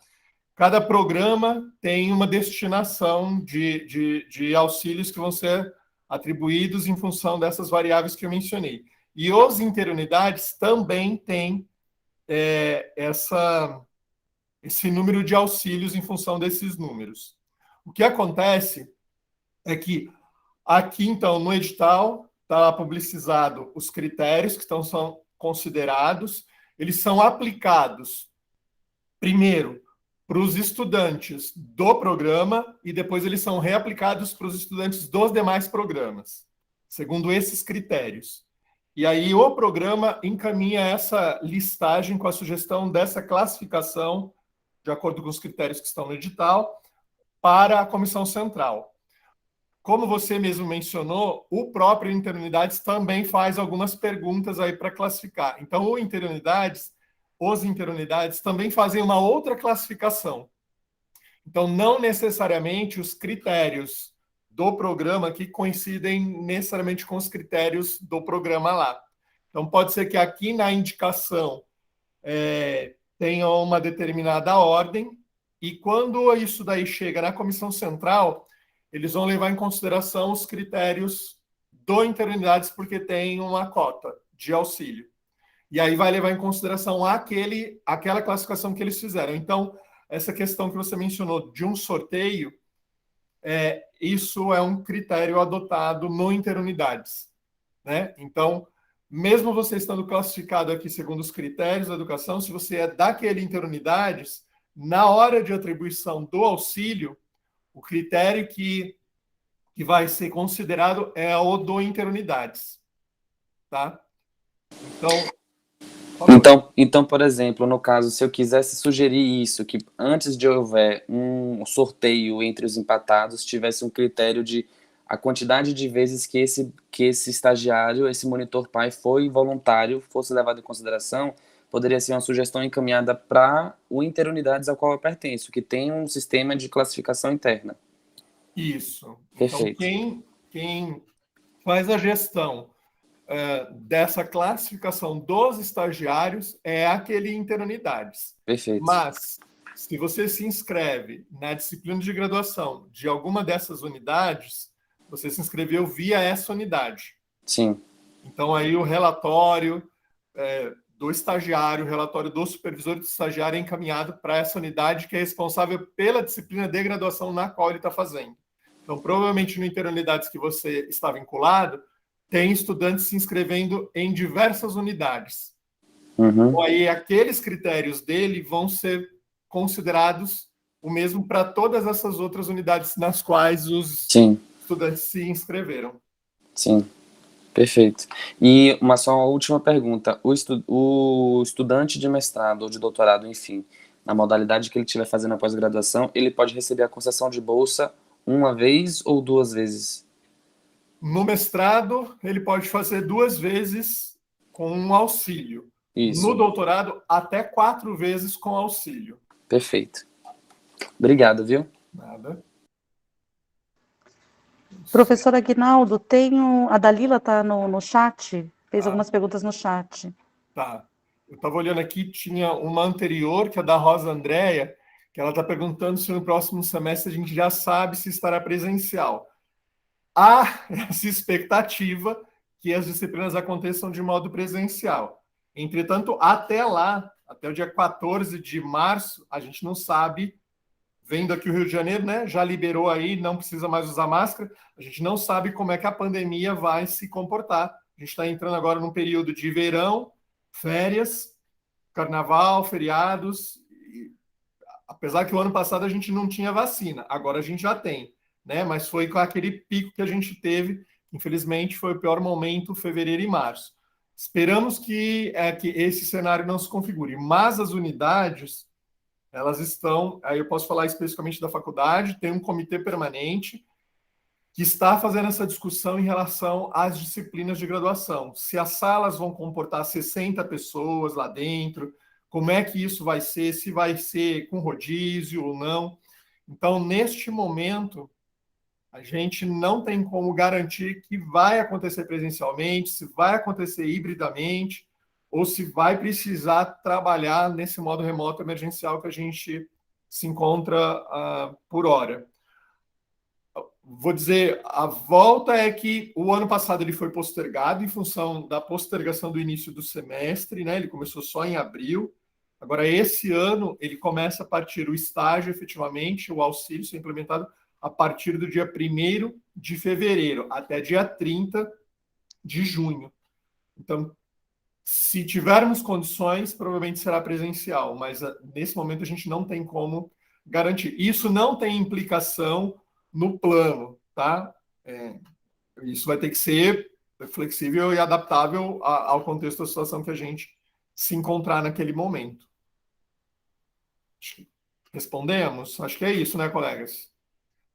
cada programa tem uma destinação de auxílios que vão ser atribuídos em função dessas variáveis que eu mencionei. E os interunidades também têm esse número de auxílios em função desses números. O que acontece é que aqui, então, no edital, está publicizado os critérios que são considerados, eles são aplicados, primeiro, para os estudantes do programa e depois eles são reaplicados para os estudantes dos demais programas, segundo esses critérios. E aí o programa encaminha essa listagem com a sugestão dessa classificação, de acordo com os critérios que estão no edital, para a Comissão Central. Como você mesmo mencionou, o próprio Interunidades também faz algumas perguntas aí para classificar. Então, os Interunidades também fazem uma outra classificação. Então, não necessariamente os critérios do programa que coincidem necessariamente com os critérios do programa lá. Então, pode ser que aqui na indicação tenha uma determinada ordem, e quando isso daí chega na Comissão Central, eles vão levar em consideração os critérios do Interunidades, porque tem uma cota de auxílio. E aí vai levar em consideração aquela classificação que eles fizeram. Então, essa questão que você mencionou de um sorteio, isso é um critério adotado no Interunidades, né? Então, mesmo você estando classificado aqui segundo os critérios da educação, se você é daquele Interunidades, na hora de atribuição do auxílio, o critério que vai ser considerado é o do Interunidades, tá? Então, por exemplo, no caso, se eu quisesse sugerir isso, que antes de houver um sorteio entre os empatados, tivesse um critério de a quantidade de vezes que esse estagiário, esse monitor PAI foi voluntário, fosse levado em consideração, poderia ser uma sugestão encaminhada para o Interunidades ao qual eu pertenço, que tem um sistema de classificação interna. Isso. Perfeito. Então, quem faz a gestão dessa classificação dos estagiários é aquele Interunidades. Perfeito. Mas, se você se inscreve na disciplina de graduação de alguma dessas unidades, você se inscreveu via essa unidade. Sim. Então, aí o relatório do estagiário, o relatório do supervisor do estagiário é encaminhado para essa unidade que é responsável pela disciplina de graduação na qual ele está fazendo. Então, provavelmente no Interunidades que você está vinculado, tem estudantes se inscrevendo em diversas unidades. Então, aí aqueles critérios dele vão ser considerados o mesmo para todas essas outras unidades nas quais os estudantes se inscreveram. Sim. Perfeito. E uma última pergunta. O estudante de mestrado ou de doutorado, enfim, na modalidade que ele estiver fazendo a pós-graduação, ele pode receber a concessão de bolsa uma vez ou 2 vezes? No mestrado, ele pode fazer 2 vezes com um auxílio. Isso. No doutorado, até 4 vezes com auxílio. Perfeito. Obrigado, viu? Nada. Professor Aguinaldo, a Dalila está no chat, fez algumas perguntas no chat. Tá. Eu estava olhando aqui, tinha uma anterior, que é da Rosa Andréia, que ela está perguntando se no próximo semestre a gente já sabe se estará presencial. Há essa expectativa que as disciplinas aconteçam de modo presencial. Entretanto, até lá, até o dia 14 de março, a gente não sabe. Vendo aqui o Rio de Janeiro, né, já liberou aí, não precisa mais usar máscara, a gente não sabe como é que a pandemia vai se comportar. A gente está entrando agora num período de verão, férias, carnaval, feriados, e, apesar que o ano passado a gente não tinha vacina, agora a gente já tem, né, mas foi com aquele pico que a gente teve, infelizmente foi o pior momento, fevereiro e março. Esperamos que esse cenário não se configure, mas as unidades, elas estão, aí eu posso falar especificamente da faculdade, tem um comitê permanente que está fazendo essa discussão em relação às disciplinas de graduação. Se as salas vão comportar 60 pessoas lá dentro, como é que isso vai ser, se vai ser com rodízio ou não. Então, neste momento, a gente não tem como garantir que vai acontecer presencialmente, se vai acontecer hibridamente, ou se vai precisar trabalhar nesse modo remoto emergencial que a gente se encontra por hora. Vou dizer, a volta é que o ano passado ele foi postergado em função da postergação do início do semestre, né? Ele começou só em abril. Agora, esse ano, ele começa a partir o estágio, efetivamente, o auxílio ser implementado a partir do dia 1º de fevereiro até dia 30 de junho. Então, se tivermos condições, provavelmente será presencial, mas nesse momento a gente não tem como garantir. Isso não tem implicação no plano, tá? Isso vai ter que ser flexível e adaptável ao contexto da situação que a gente se encontrar naquele momento. Respondemos? Acho que é isso, né, colegas?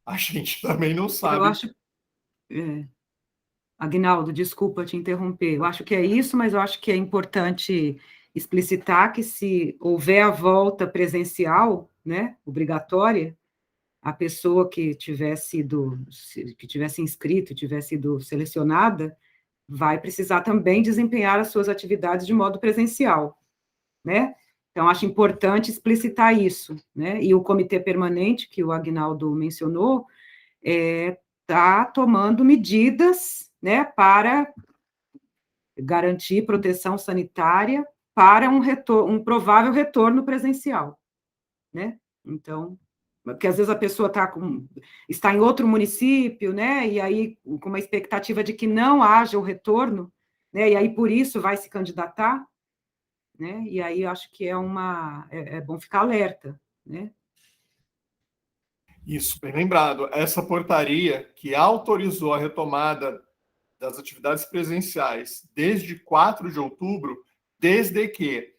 A gente também não sabe. Eu acho... Aguinaldo, desculpa te interromper. Eu acho que é isso, mas eu acho que é importante explicitar que se houver a volta presencial, né, obrigatória, a pessoa que tivesse inscrito, tivesse sido selecionada, vai precisar também desempenhar as suas atividades de modo presencial, né? Então, acho importante explicitar isso, né? E o comitê permanente, que o Aguinaldo mencionou, está tomando medidas, né, para garantir proteção sanitária para um provável retorno presencial, né? Então, porque às vezes a pessoa está em outro município, né, e aí com uma expectativa de que não haja o retorno, né, e aí por isso vai se candidatar, né, e aí eu acho que é bom ficar alerta, né? Isso, bem lembrado. Essa portaria que autorizou a retomada das atividades presenciais desde 4 de outubro, desde que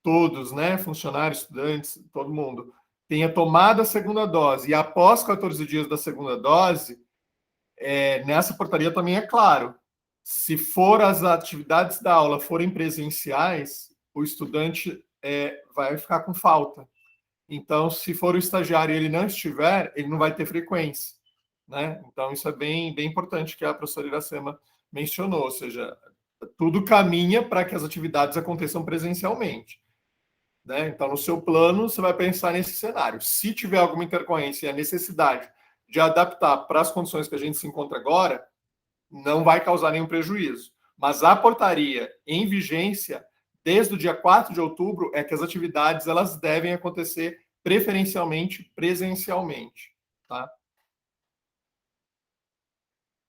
todos, né, funcionários, estudantes, todo mundo, tenha tomado a segunda dose e após 14 dias da segunda dose, nessa portaria também é claro, se for as atividades da aula forem presenciais, o estudante vai ficar com falta. Então, se for o estagiário e ele não estiver, ele não vai ter frequência, né? Então, isso é bem, bem importante que a professora Iracema mencionou, ou seja, tudo caminha para que as atividades aconteçam presencialmente, né? Então, no seu plano, você vai pensar nesse cenário. Se tiver alguma intercorrência e a necessidade de adaptar para as condições que a gente se encontra agora, não vai causar nenhum prejuízo. Mas a portaria em vigência, desde o dia 4 de outubro, é que as atividades elas devem acontecer preferencialmente presencialmente, tá?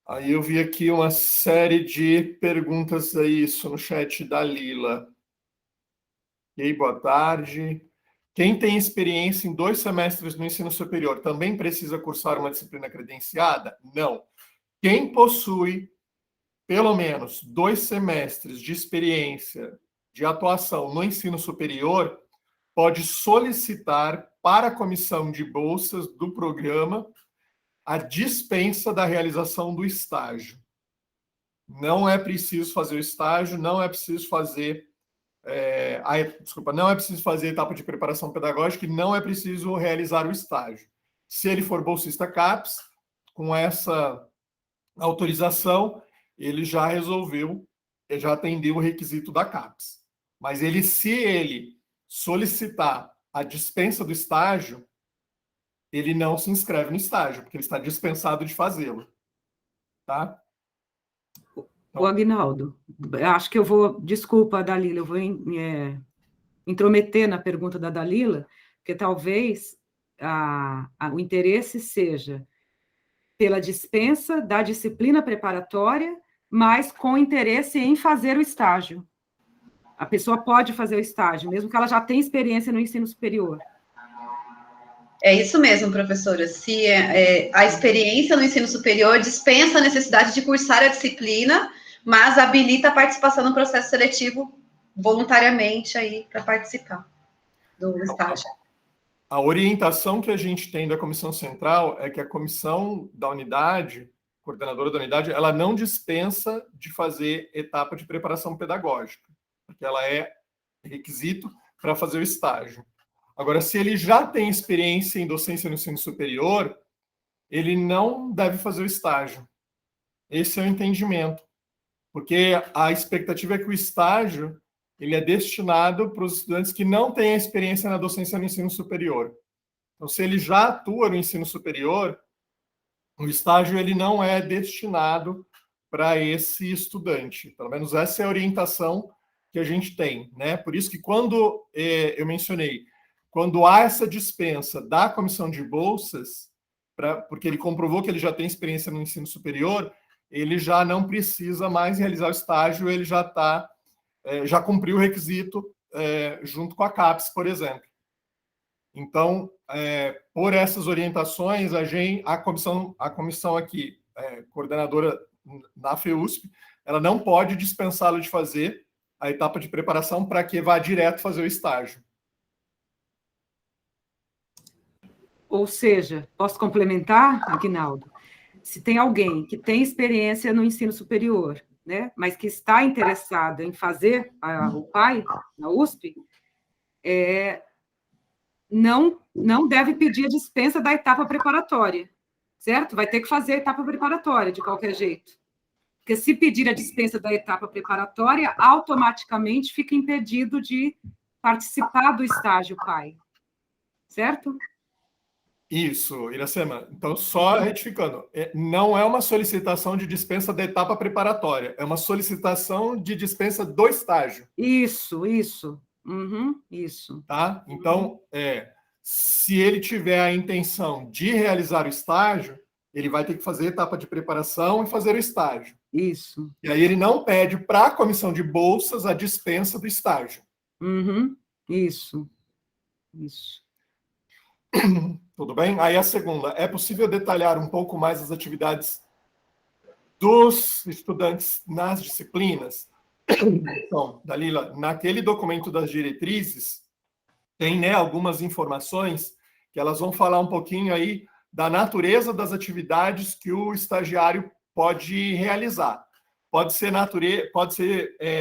Aí eu vi aqui uma série de perguntas a isso no chat da Lila. E aí, boa tarde. Quem tem experiência em 2 semestres no ensino superior também precisa cursar uma disciplina credenciada? Não. Quem possui pelo menos 2 semestres de experiência de atuação no ensino superior pode solicitar para a comissão de bolsas do programa a dispensa da realização do estágio. Não é preciso fazer o estágio, não é preciso fazer não é preciso fazer etapa de preparação pedagógica e não é preciso realizar o estágio. Se ele for bolsista CAPES, com essa autorização, ele já resolveu, já atendeu o requisito da CAPES. Mas se ele solicitar a dispensa do estágio, ele não se inscreve no estágio, porque ele está dispensado de fazê-lo. Tá? O Aguinaldo, acho que eu vou, desculpa, Dalila, eu vou intrometer na pergunta da Dalila, porque talvez o interesse seja pela dispensa da disciplina preparatória, mas com interesse em fazer o estágio. A pessoa pode fazer o estágio, mesmo que ela já tenha experiência no ensino superior. É isso mesmo, professora. Se a experiência no ensino superior dispensa a necessidade de cursar a disciplina, mas habilita a participação no processo seletivo voluntariamente aí para participar do estágio. A orientação que a gente tem da comissão central é que a comissão da unidade, coordenadora da unidade, ela não dispensa de fazer etapa de preparação pedagógica, porque ela é requisito para fazer o estágio. Agora, se ele já tem experiência em docência no ensino superior, ele não deve fazer o estágio. Esse é o entendimento. Porque a expectativa é que o estágio ele é destinado para os estudantes que não têm experiência na docência no ensino superior. Então, se ele já atua no ensino superior, o estágio ele não é destinado para esse estudante. Pelo menos essa é a orientação que a gente tem, né? Por isso que quando eu mencionei, quando há essa dispensa da comissão de bolsas, porque ele comprovou que ele já tem experiência no ensino superior, ele já não precisa mais realizar o estágio, ele já cumpriu o requisito junto com a CAPES, por exemplo. Então, por essas orientações, a comissão aqui, coordenadora na FEUSP, ela não pode dispensá-lo de fazer a etapa de preparação para que vá direto fazer o estágio. Ou seja, posso complementar, Aguinaldo? Se tem alguém que tem experiência no ensino superior, né, mas que está interessado em fazer o PAI na USP, não deve pedir a dispensa da etapa preparatória, certo? Vai ter que fazer a etapa preparatória, de qualquer jeito. Porque se pedir a dispensa da etapa preparatória, automaticamente fica impedido de participar do estágio PAI, certo? Isso, Iracema. Então, só retificando, não é uma solicitação de dispensa da etapa preparatória, é uma solicitação de dispensa do estágio. Isso. Uhum, isso. Tá? Então, se ele tiver a intenção de realizar o estágio, ele vai ter que fazer a etapa de preparação e fazer o estágio. Isso. E aí ele não pede para a comissão de bolsas a dispensa do estágio. Uhum, isso. Tudo bem? Aí a segunda, é possível detalhar um pouco mais as atividades dos estudantes nas disciplinas? Então, Dalila, naquele documento das diretrizes, tem algumas informações que elas vão falar um pouquinho aí da natureza das atividades que o estagiário pode realizar. Pode ser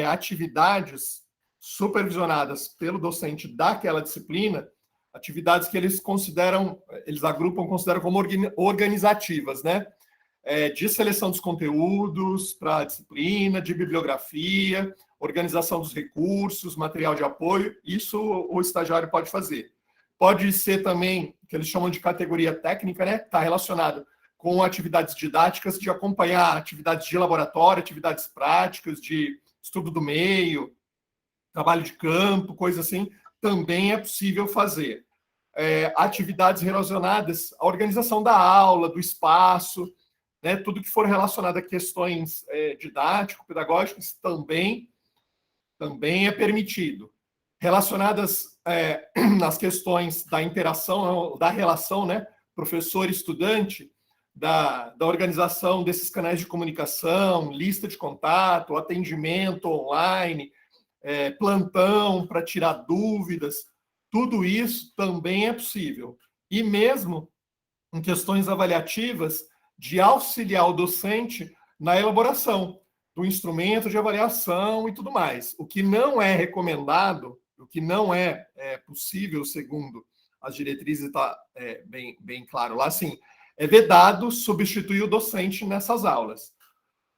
atividades supervisionadas pelo docente daquela disciplina, atividades que eles consideram como organizativas, né? De seleção dos conteúdos para a disciplina, de bibliografia, organização dos recursos, material de apoio, isso o estagiário pode fazer. Pode ser também, que eles chamam de categoria técnica, né? Está relacionado com atividades didáticas, de acompanhar atividades de laboratório, atividades práticas, de estudo do meio, trabalho de campo, coisa assim, também é possível fazer. Atividades relacionadas à organização da aula, do espaço, né, tudo que for relacionado a questões didático-pedagógicas também é permitido. Relacionadas nas questões da interação, da relação, né, professor-estudante, da organização desses canais de comunicação, lista de contato, atendimento online, plantão para tirar dúvidas, tudo isso também é possível. E mesmo em questões avaliativas, de auxiliar o docente na elaboração do instrumento de avaliação e tudo mais. O que não é recomendado, o que não é possível, segundo as diretrizes, está bem claro lá, assim, é vedado substituir o docente nessas aulas.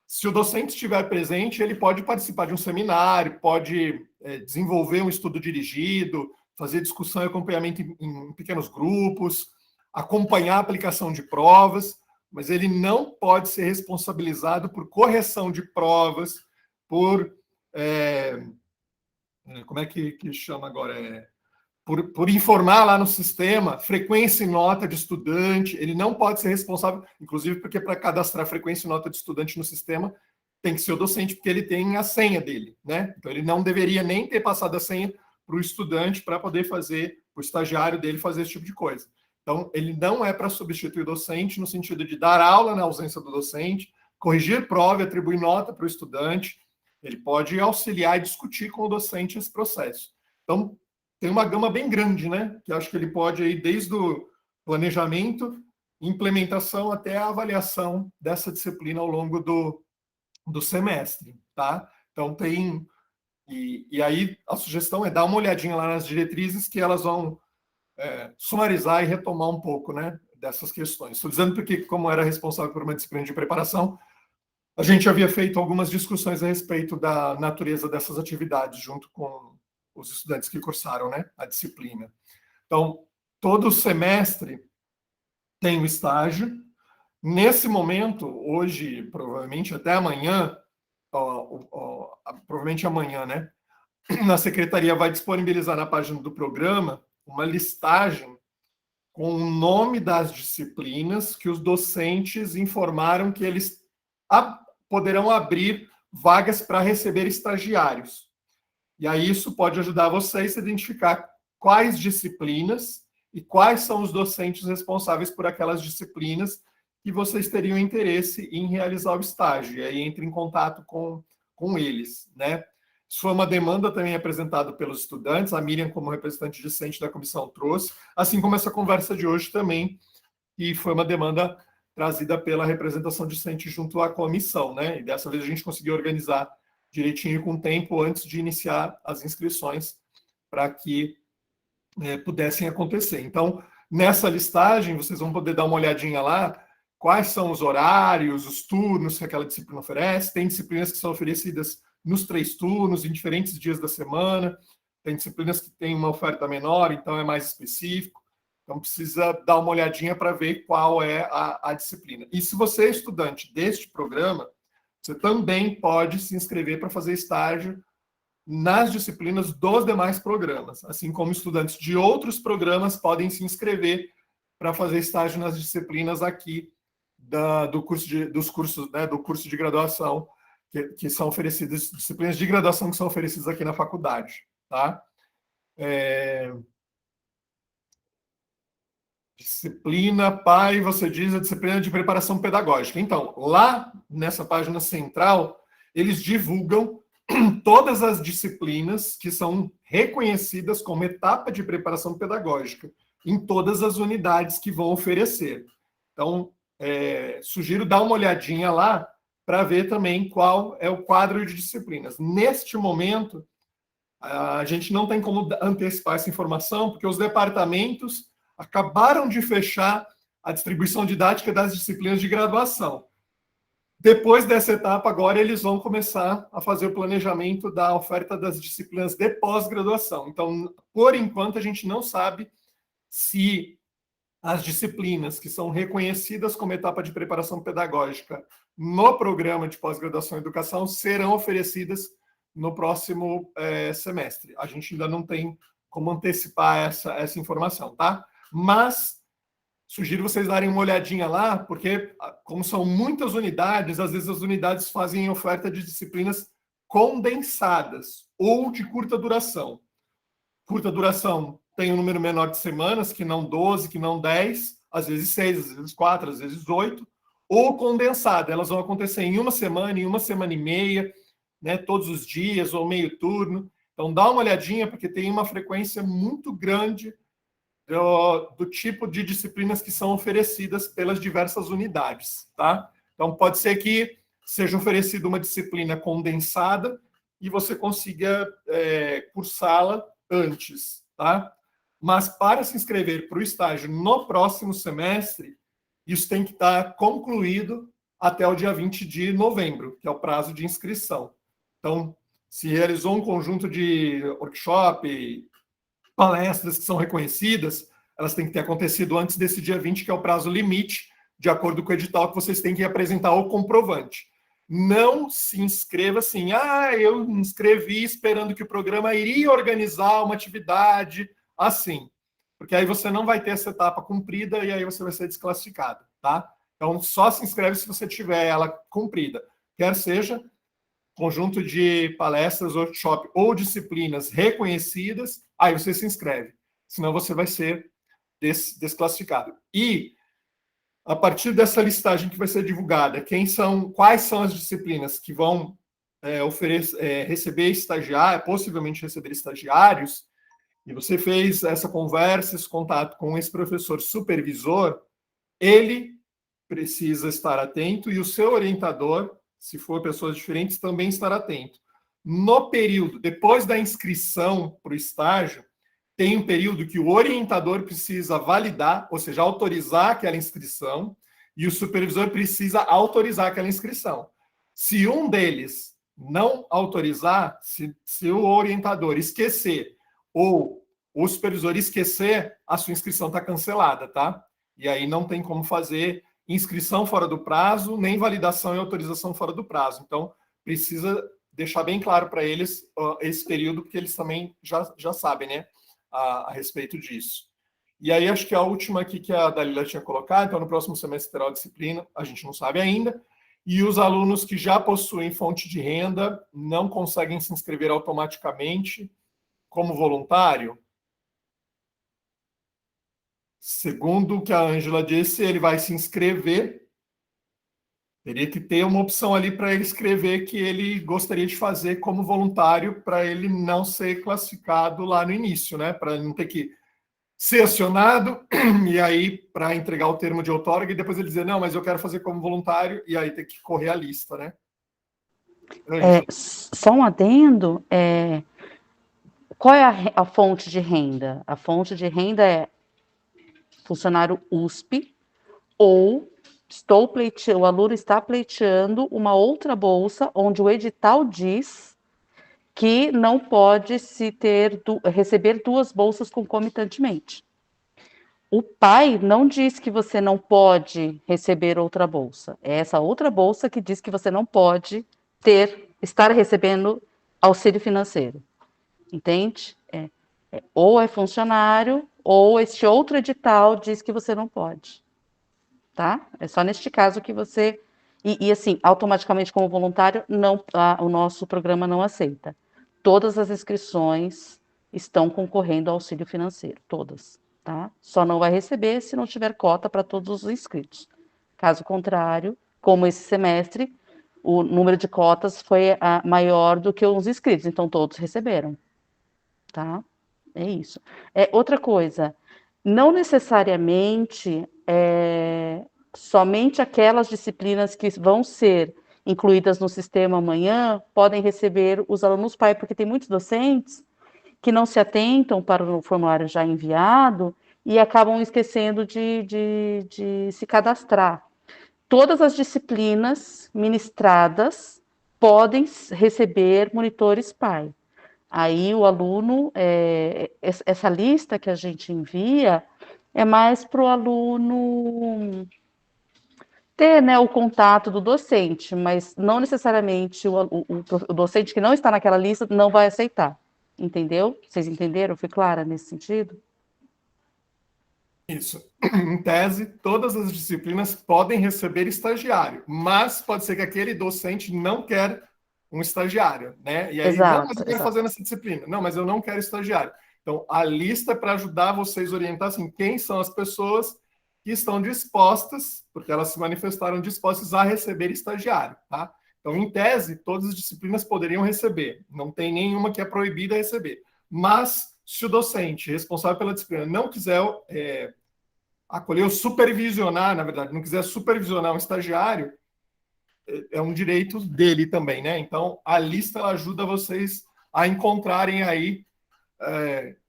Se o docente estiver presente, ele pode participar de um seminário, pode desenvolver um estudo dirigido, fazer discussão e acompanhamento em pequenos grupos, acompanhar a aplicação de provas, mas ele não pode ser responsabilizado por correção de provas, por... como é que chama agora? Por informar lá no sistema frequência e nota de estudante. Ele não pode ser responsável, inclusive porque para cadastrar frequência e nota de estudante no sistema tem que ser o docente, porque ele tem a senha dele, né? Então ele não deveria nem ter passado a senha para o estudante para poder fazer, o estagiário dele fazer esse tipo de coisa. Então ele não é para substituir o docente no sentido de dar aula na ausência do docente, corrigir prova e atribuir nota para o estudante. Ele pode auxiliar e discutir com o docente esse processo. Então, tem uma gama bem grande, né? Que acho que ele pode ir desde o planejamento, implementação até a avaliação dessa disciplina ao longo do semestre, tá? Então tem... E aí a sugestão é dar uma olhadinha lá nas diretrizes, que elas vão sumarizar e retomar um pouco, né, dessas questões. Estou dizendo porque, como era responsável por uma disciplina de preparação, a gente havia feito algumas discussões a respeito da natureza dessas atividades junto com os estudantes que cursaram, né, a disciplina. Então, todo semestre tem o estágio. Nesse momento, hoje, provavelmente até amanhã, provavelmente amanhã, né, a secretaria vai disponibilizar na página do programa uma listagem com o nome das disciplinas que os docentes informaram que eles poderão abrir vagas para receber estagiários. E aí isso pode ajudar vocês a identificar quais disciplinas e quais são os docentes responsáveis por aquelas disciplinas que vocês teriam interesse em realizar o estágio. E aí entre em contato com eles, né? Isso foi uma demanda também apresentada pelos estudantes, a Miriam, como representante discente da comissão, trouxe, assim como essa conversa de hoje também, e foi uma demanda trazida pela representação discente junto à comissão, né? E dessa vez a gente conseguiu organizar direitinho com tempo antes de iniciar as inscrições para que pudessem acontecer. Então, nessa listagem, vocês vão poder dar uma olhadinha lá, quais são os horários, os turnos que aquela disciplina oferece. Tem disciplinas que são oferecidas nos 3 turnos, em diferentes dias da semana. Tem disciplinas que têm uma oferta menor, então é mais específico. Então, precisa dar uma olhadinha para ver qual é a disciplina. E se você é estudante deste programa, você também pode se inscrever para fazer estágio nas disciplinas dos demais programas, assim como estudantes de outros programas podem se inscrever para fazer estágio nas disciplinas aqui do curso de graduação, que são oferecidas, disciplinas de graduação que são oferecidas aqui na faculdade, tá? Disciplina, pai, você diz a disciplina de preparação pedagógica. Então, lá nessa página central, eles divulgam todas as disciplinas que são reconhecidas como etapa de preparação pedagógica em todas as unidades que vão oferecer. Então, sugiro dar uma olhadinha lá para ver também qual é o quadro de disciplinas. Neste momento, a gente não tem como antecipar essa informação, porque os departamentos acabaram de fechar a distribuição didática das disciplinas de graduação. Depois dessa etapa, agora eles vão começar a fazer o planejamento da oferta das disciplinas de pós-graduação. Então, por enquanto, a gente não sabe se as disciplinas que são reconhecidas como etapa de preparação pedagógica no programa de pós-graduação em educação serão oferecidas no próximo semestre. A gente ainda não tem como antecipar essa informação, tá? Mas sugiro vocês darem uma olhadinha lá, porque como são muitas unidades, às vezes as unidades fazem oferta de disciplinas condensadas ou de curta duração. Curta duração tem um número menor de semanas, que não 12, que não 10, às vezes 6, às vezes 4, às vezes 8, ou condensada, elas vão acontecer em uma semana e meia, né, todos os dias, ou meio turno. Então, dá uma olhadinha, porque tem uma frequência muito grande do tipo de disciplinas que são oferecidas pelas diversas unidades, tá? Então, pode ser que seja oferecida uma disciplina condensada e você consiga cursá-la antes, tá? Mas para se inscrever para o estágio no próximo semestre, isso tem que estar concluído até o dia 20 de novembro, que é o prazo de inscrição. Então, se realizou um conjunto de workshop, palestras que são reconhecidas, elas têm que ter acontecido antes desse dia 20, que é o prazo limite, de acordo com o edital, que vocês têm que apresentar o comprovante. Não se inscreva assim, eu me inscrevi esperando que o programa iria organizar uma atividade assim, porque aí você não vai ter essa etapa cumprida e aí você vai ser desclassificado, tá? Então, só se inscreve se você tiver ela cumprida, quer seja conjunto de palestras, workshop ou disciplinas reconhecidas, aí você se inscreve, senão você vai ser desclassificado. E, a partir dessa listagem que vai ser divulgada, quais são as disciplinas que vão receber estagiários, possivelmente receber estagiários, e você fez essa conversa, esse contato com esse professor supervisor, ele precisa estar atento e o seu orientador, se for pessoas diferentes, também estar atento. No período, depois da inscrição para o estágio, tem um período que o orientador precisa validar, ou seja, autorizar aquela inscrição, e o supervisor precisa autorizar aquela inscrição. Se um deles não autorizar, se o orientador esquecer, ou o supervisor esquecer, a sua inscrição está cancelada, tá? E aí não tem como fazer inscrição fora do prazo, nem validação e autorização fora do prazo. Então, precisa deixar bem claro para eles esse período, porque eles também já sabem, né, a respeito disso. E aí, acho que a última aqui que a Dalila tinha colocado, então, no próximo semestre terá a disciplina, a gente não sabe ainda, e os alunos que já possuem fonte de renda não conseguem se inscrever automaticamente como voluntário. Segundo o que a Ângela disse, ele vai se inscrever, teria que ter uma opção ali para ele escrever que ele gostaria de fazer como voluntário, para ele não ser classificado lá no início, né? Para ele não ter que ser acionado, e aí para entregar o termo de outorga, e depois ele dizer, não, mas eu quero fazer como voluntário, e aí ter que correr a lista, né? Só um adendo, qual é a fonte de renda? A fonte de renda é funcionário USP, ou o aluno está pleiteando uma outra bolsa, onde o edital diz que não pode receber duas bolsas concomitantemente. O pai não diz que você não pode receber outra bolsa. É essa outra bolsa que diz que você não pode estar recebendo auxílio financeiro. Entende? Ou é funcionário, ou este outro edital diz que você não pode. Tá? É só neste caso que você... E assim, automaticamente como voluntário, o nosso programa não aceita. Todas as inscrições estão concorrendo ao auxílio financeiro, todas. Tá? Só não vai receber se não tiver cota para todos os inscritos. Caso contrário, como esse semestre, o número de cotas foi maior do que os inscritos, então todos receberam. Tá? É isso. Outra coisa, não necessariamente somente aquelas disciplinas que vão ser incluídas no sistema amanhã podem receber os alunos pai, porque tem muitos docentes que não se atentam para o formulário já enviado e acabam esquecendo de se cadastrar. Todas as disciplinas ministradas podem receber monitores pai. Aí o aluno, essa lista que a gente envia, é mais para o aluno ter, né, o contato do docente, mas não necessariamente o docente que não está naquela lista não vai aceitar. Entendeu? Vocês entenderam? Fui clara nesse sentido? Isso. Em tese, todas as disciplinas podem receber estagiário, mas pode ser que aquele docente não quer um estagiário, né? E aí, não, mas eu quero fazer nessa disciplina. Não, mas eu não quero estagiário. Então, a lista é para ajudar vocês a orientar assim, quem são as pessoas que estão dispostas, porque elas se manifestaram dispostas a receber estagiário, tá? Então, em tese, todas as disciplinas poderiam receber. Não tem nenhuma que é proibida a receber. Mas, se o docente responsável pela disciplina não quiser acolher ou supervisionar, na verdade, não quiser supervisionar um estagiário, é um direito dele também, né? Então, a lista ela ajuda vocês a encontrarem aí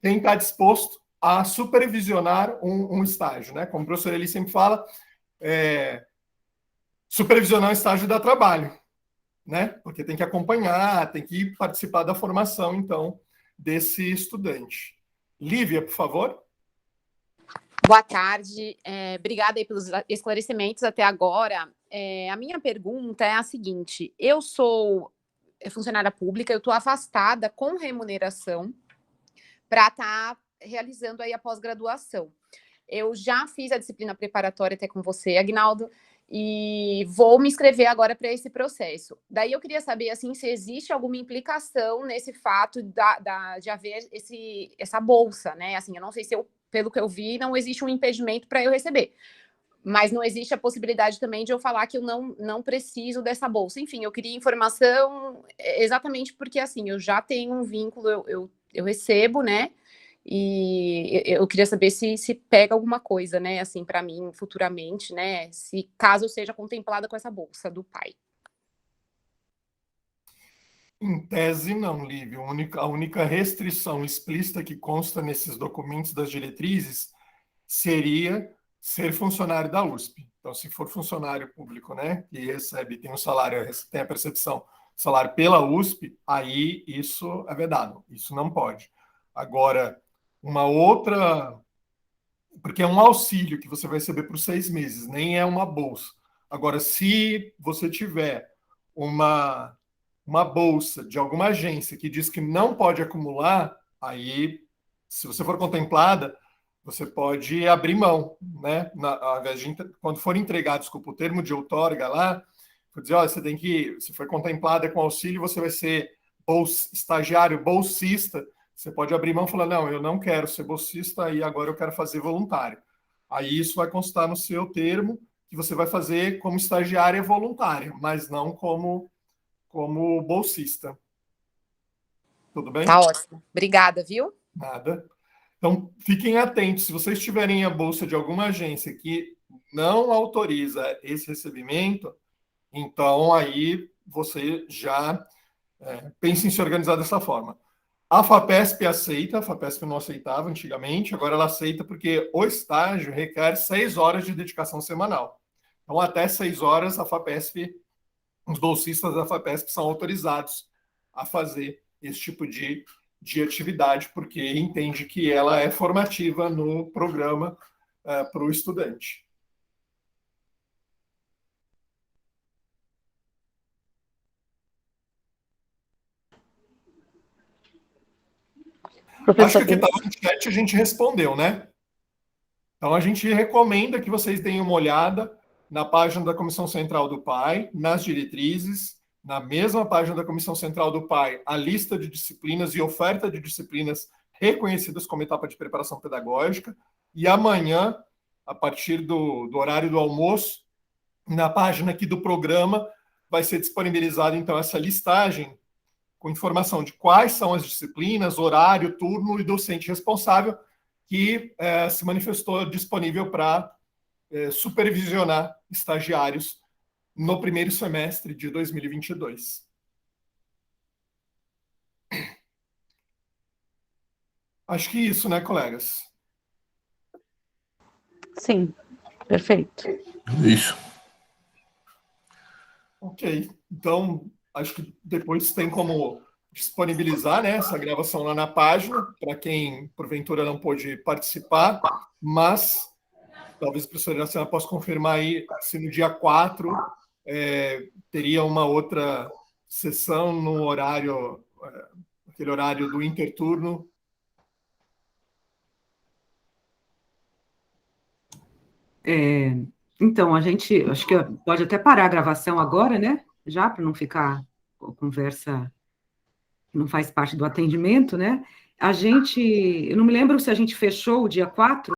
quem está disposto a supervisionar um estágio, né? Como o professor Eli sempre fala, supervisionar um estágio dá trabalho, né? Porque tem que acompanhar, tem que participar da formação, então, desse estudante. Lívia, por favor. Boa tarde, obrigada aí pelos esclarecimentos até agora. A minha pergunta é a seguinte: eu sou funcionária pública, eu estou afastada com remuneração para estar realizando aí a pós-graduação. Eu já fiz a disciplina preparatória até com você, Aguinaldo, e vou me inscrever agora para esse processo. Daí eu queria saber assim, se existe alguma implicação nesse fato de haver essa bolsa, né? Assim, eu não sei se pelo que eu vi, não existe um impedimento para eu receber. Mas não existe a possibilidade também de eu falar que eu não preciso dessa bolsa. Enfim, eu queria informação exatamente porque, assim, eu já tenho um vínculo, eu recebo, né? E eu queria saber se pega alguma coisa, né, assim, para mim, futuramente, né, se caso eu seja contemplada com essa bolsa do pai. Em tese, não, Lívia. A única restrição explícita que consta nesses documentos das diretrizes seria ser funcionário da USP. Então, se for funcionário público, né, que recebe, tem um salário, tem a percepção, salário pela USP, aí isso é vedado. Isso não pode. Agora, uma outra... Porque é um auxílio que você vai receber por 6 meses, nem é uma bolsa. Agora, se você tiver uma bolsa de alguma agência que diz que não pode acumular, aí, se você for contemplada, você pode abrir mão, né? Ao invés de, quando for entregado, desculpa, o termo de outorga lá, vou dizer, olha, você tem que, se for contemplada com auxílio, você vai ser estagiário, bolsista, você pode abrir mão e falar, não, eu não quero ser bolsista e agora eu quero fazer voluntário. Aí isso vai constar no seu termo que você vai fazer como estagiária voluntária, mas não como bolsista. Tudo bem? Tá ótimo. Obrigada, viu? Nada. Então, fiquem atentos. Se vocês tiverem a bolsa de alguma agência que não autoriza esse recebimento, então aí você já pense em se organizar dessa forma. A FAPESP aceita, a FAPESP não aceitava antigamente, agora ela aceita porque o estágio requer 6 horas de dedicação semanal. Então, até 6 horas, a FAPESP, os bolsistas da FAPESP são autorizados a fazer esse tipo de atividade, porque entende que ela é formativa no programa para o estudante. Acho que o que estava no chat a gente respondeu, né? Então, a gente recomenda que vocês deem uma olhada na página da Comissão Central do PAI, nas diretrizes, na mesma página da Comissão Central do PAI, a lista de disciplinas e oferta de disciplinas reconhecidas como etapa de preparação pedagógica, e amanhã, a partir do horário do almoço, na página aqui do programa, vai ser disponibilizada, então, essa listagem com informação de quais são as disciplinas, horário, turno e docente responsável que se manifestou disponível para supervisionar estagiários no primeiro semestre de 2022. Acho que isso, né, colegas? Sim, perfeito. Isso. Ok. Então, acho que depois tem como disponibilizar, né, essa gravação lá na página, para quem, porventura, não pôde participar, mas talvez a professora Iracema possa confirmar aí se no dia 4 teria uma outra sessão no horário, aquele horário do interturno. Então, a gente, acho que pode até parar a gravação agora, né? Já, para não ficar a conversa que não faz parte do atendimento, né? Eu não me lembro se a gente fechou o dia 4,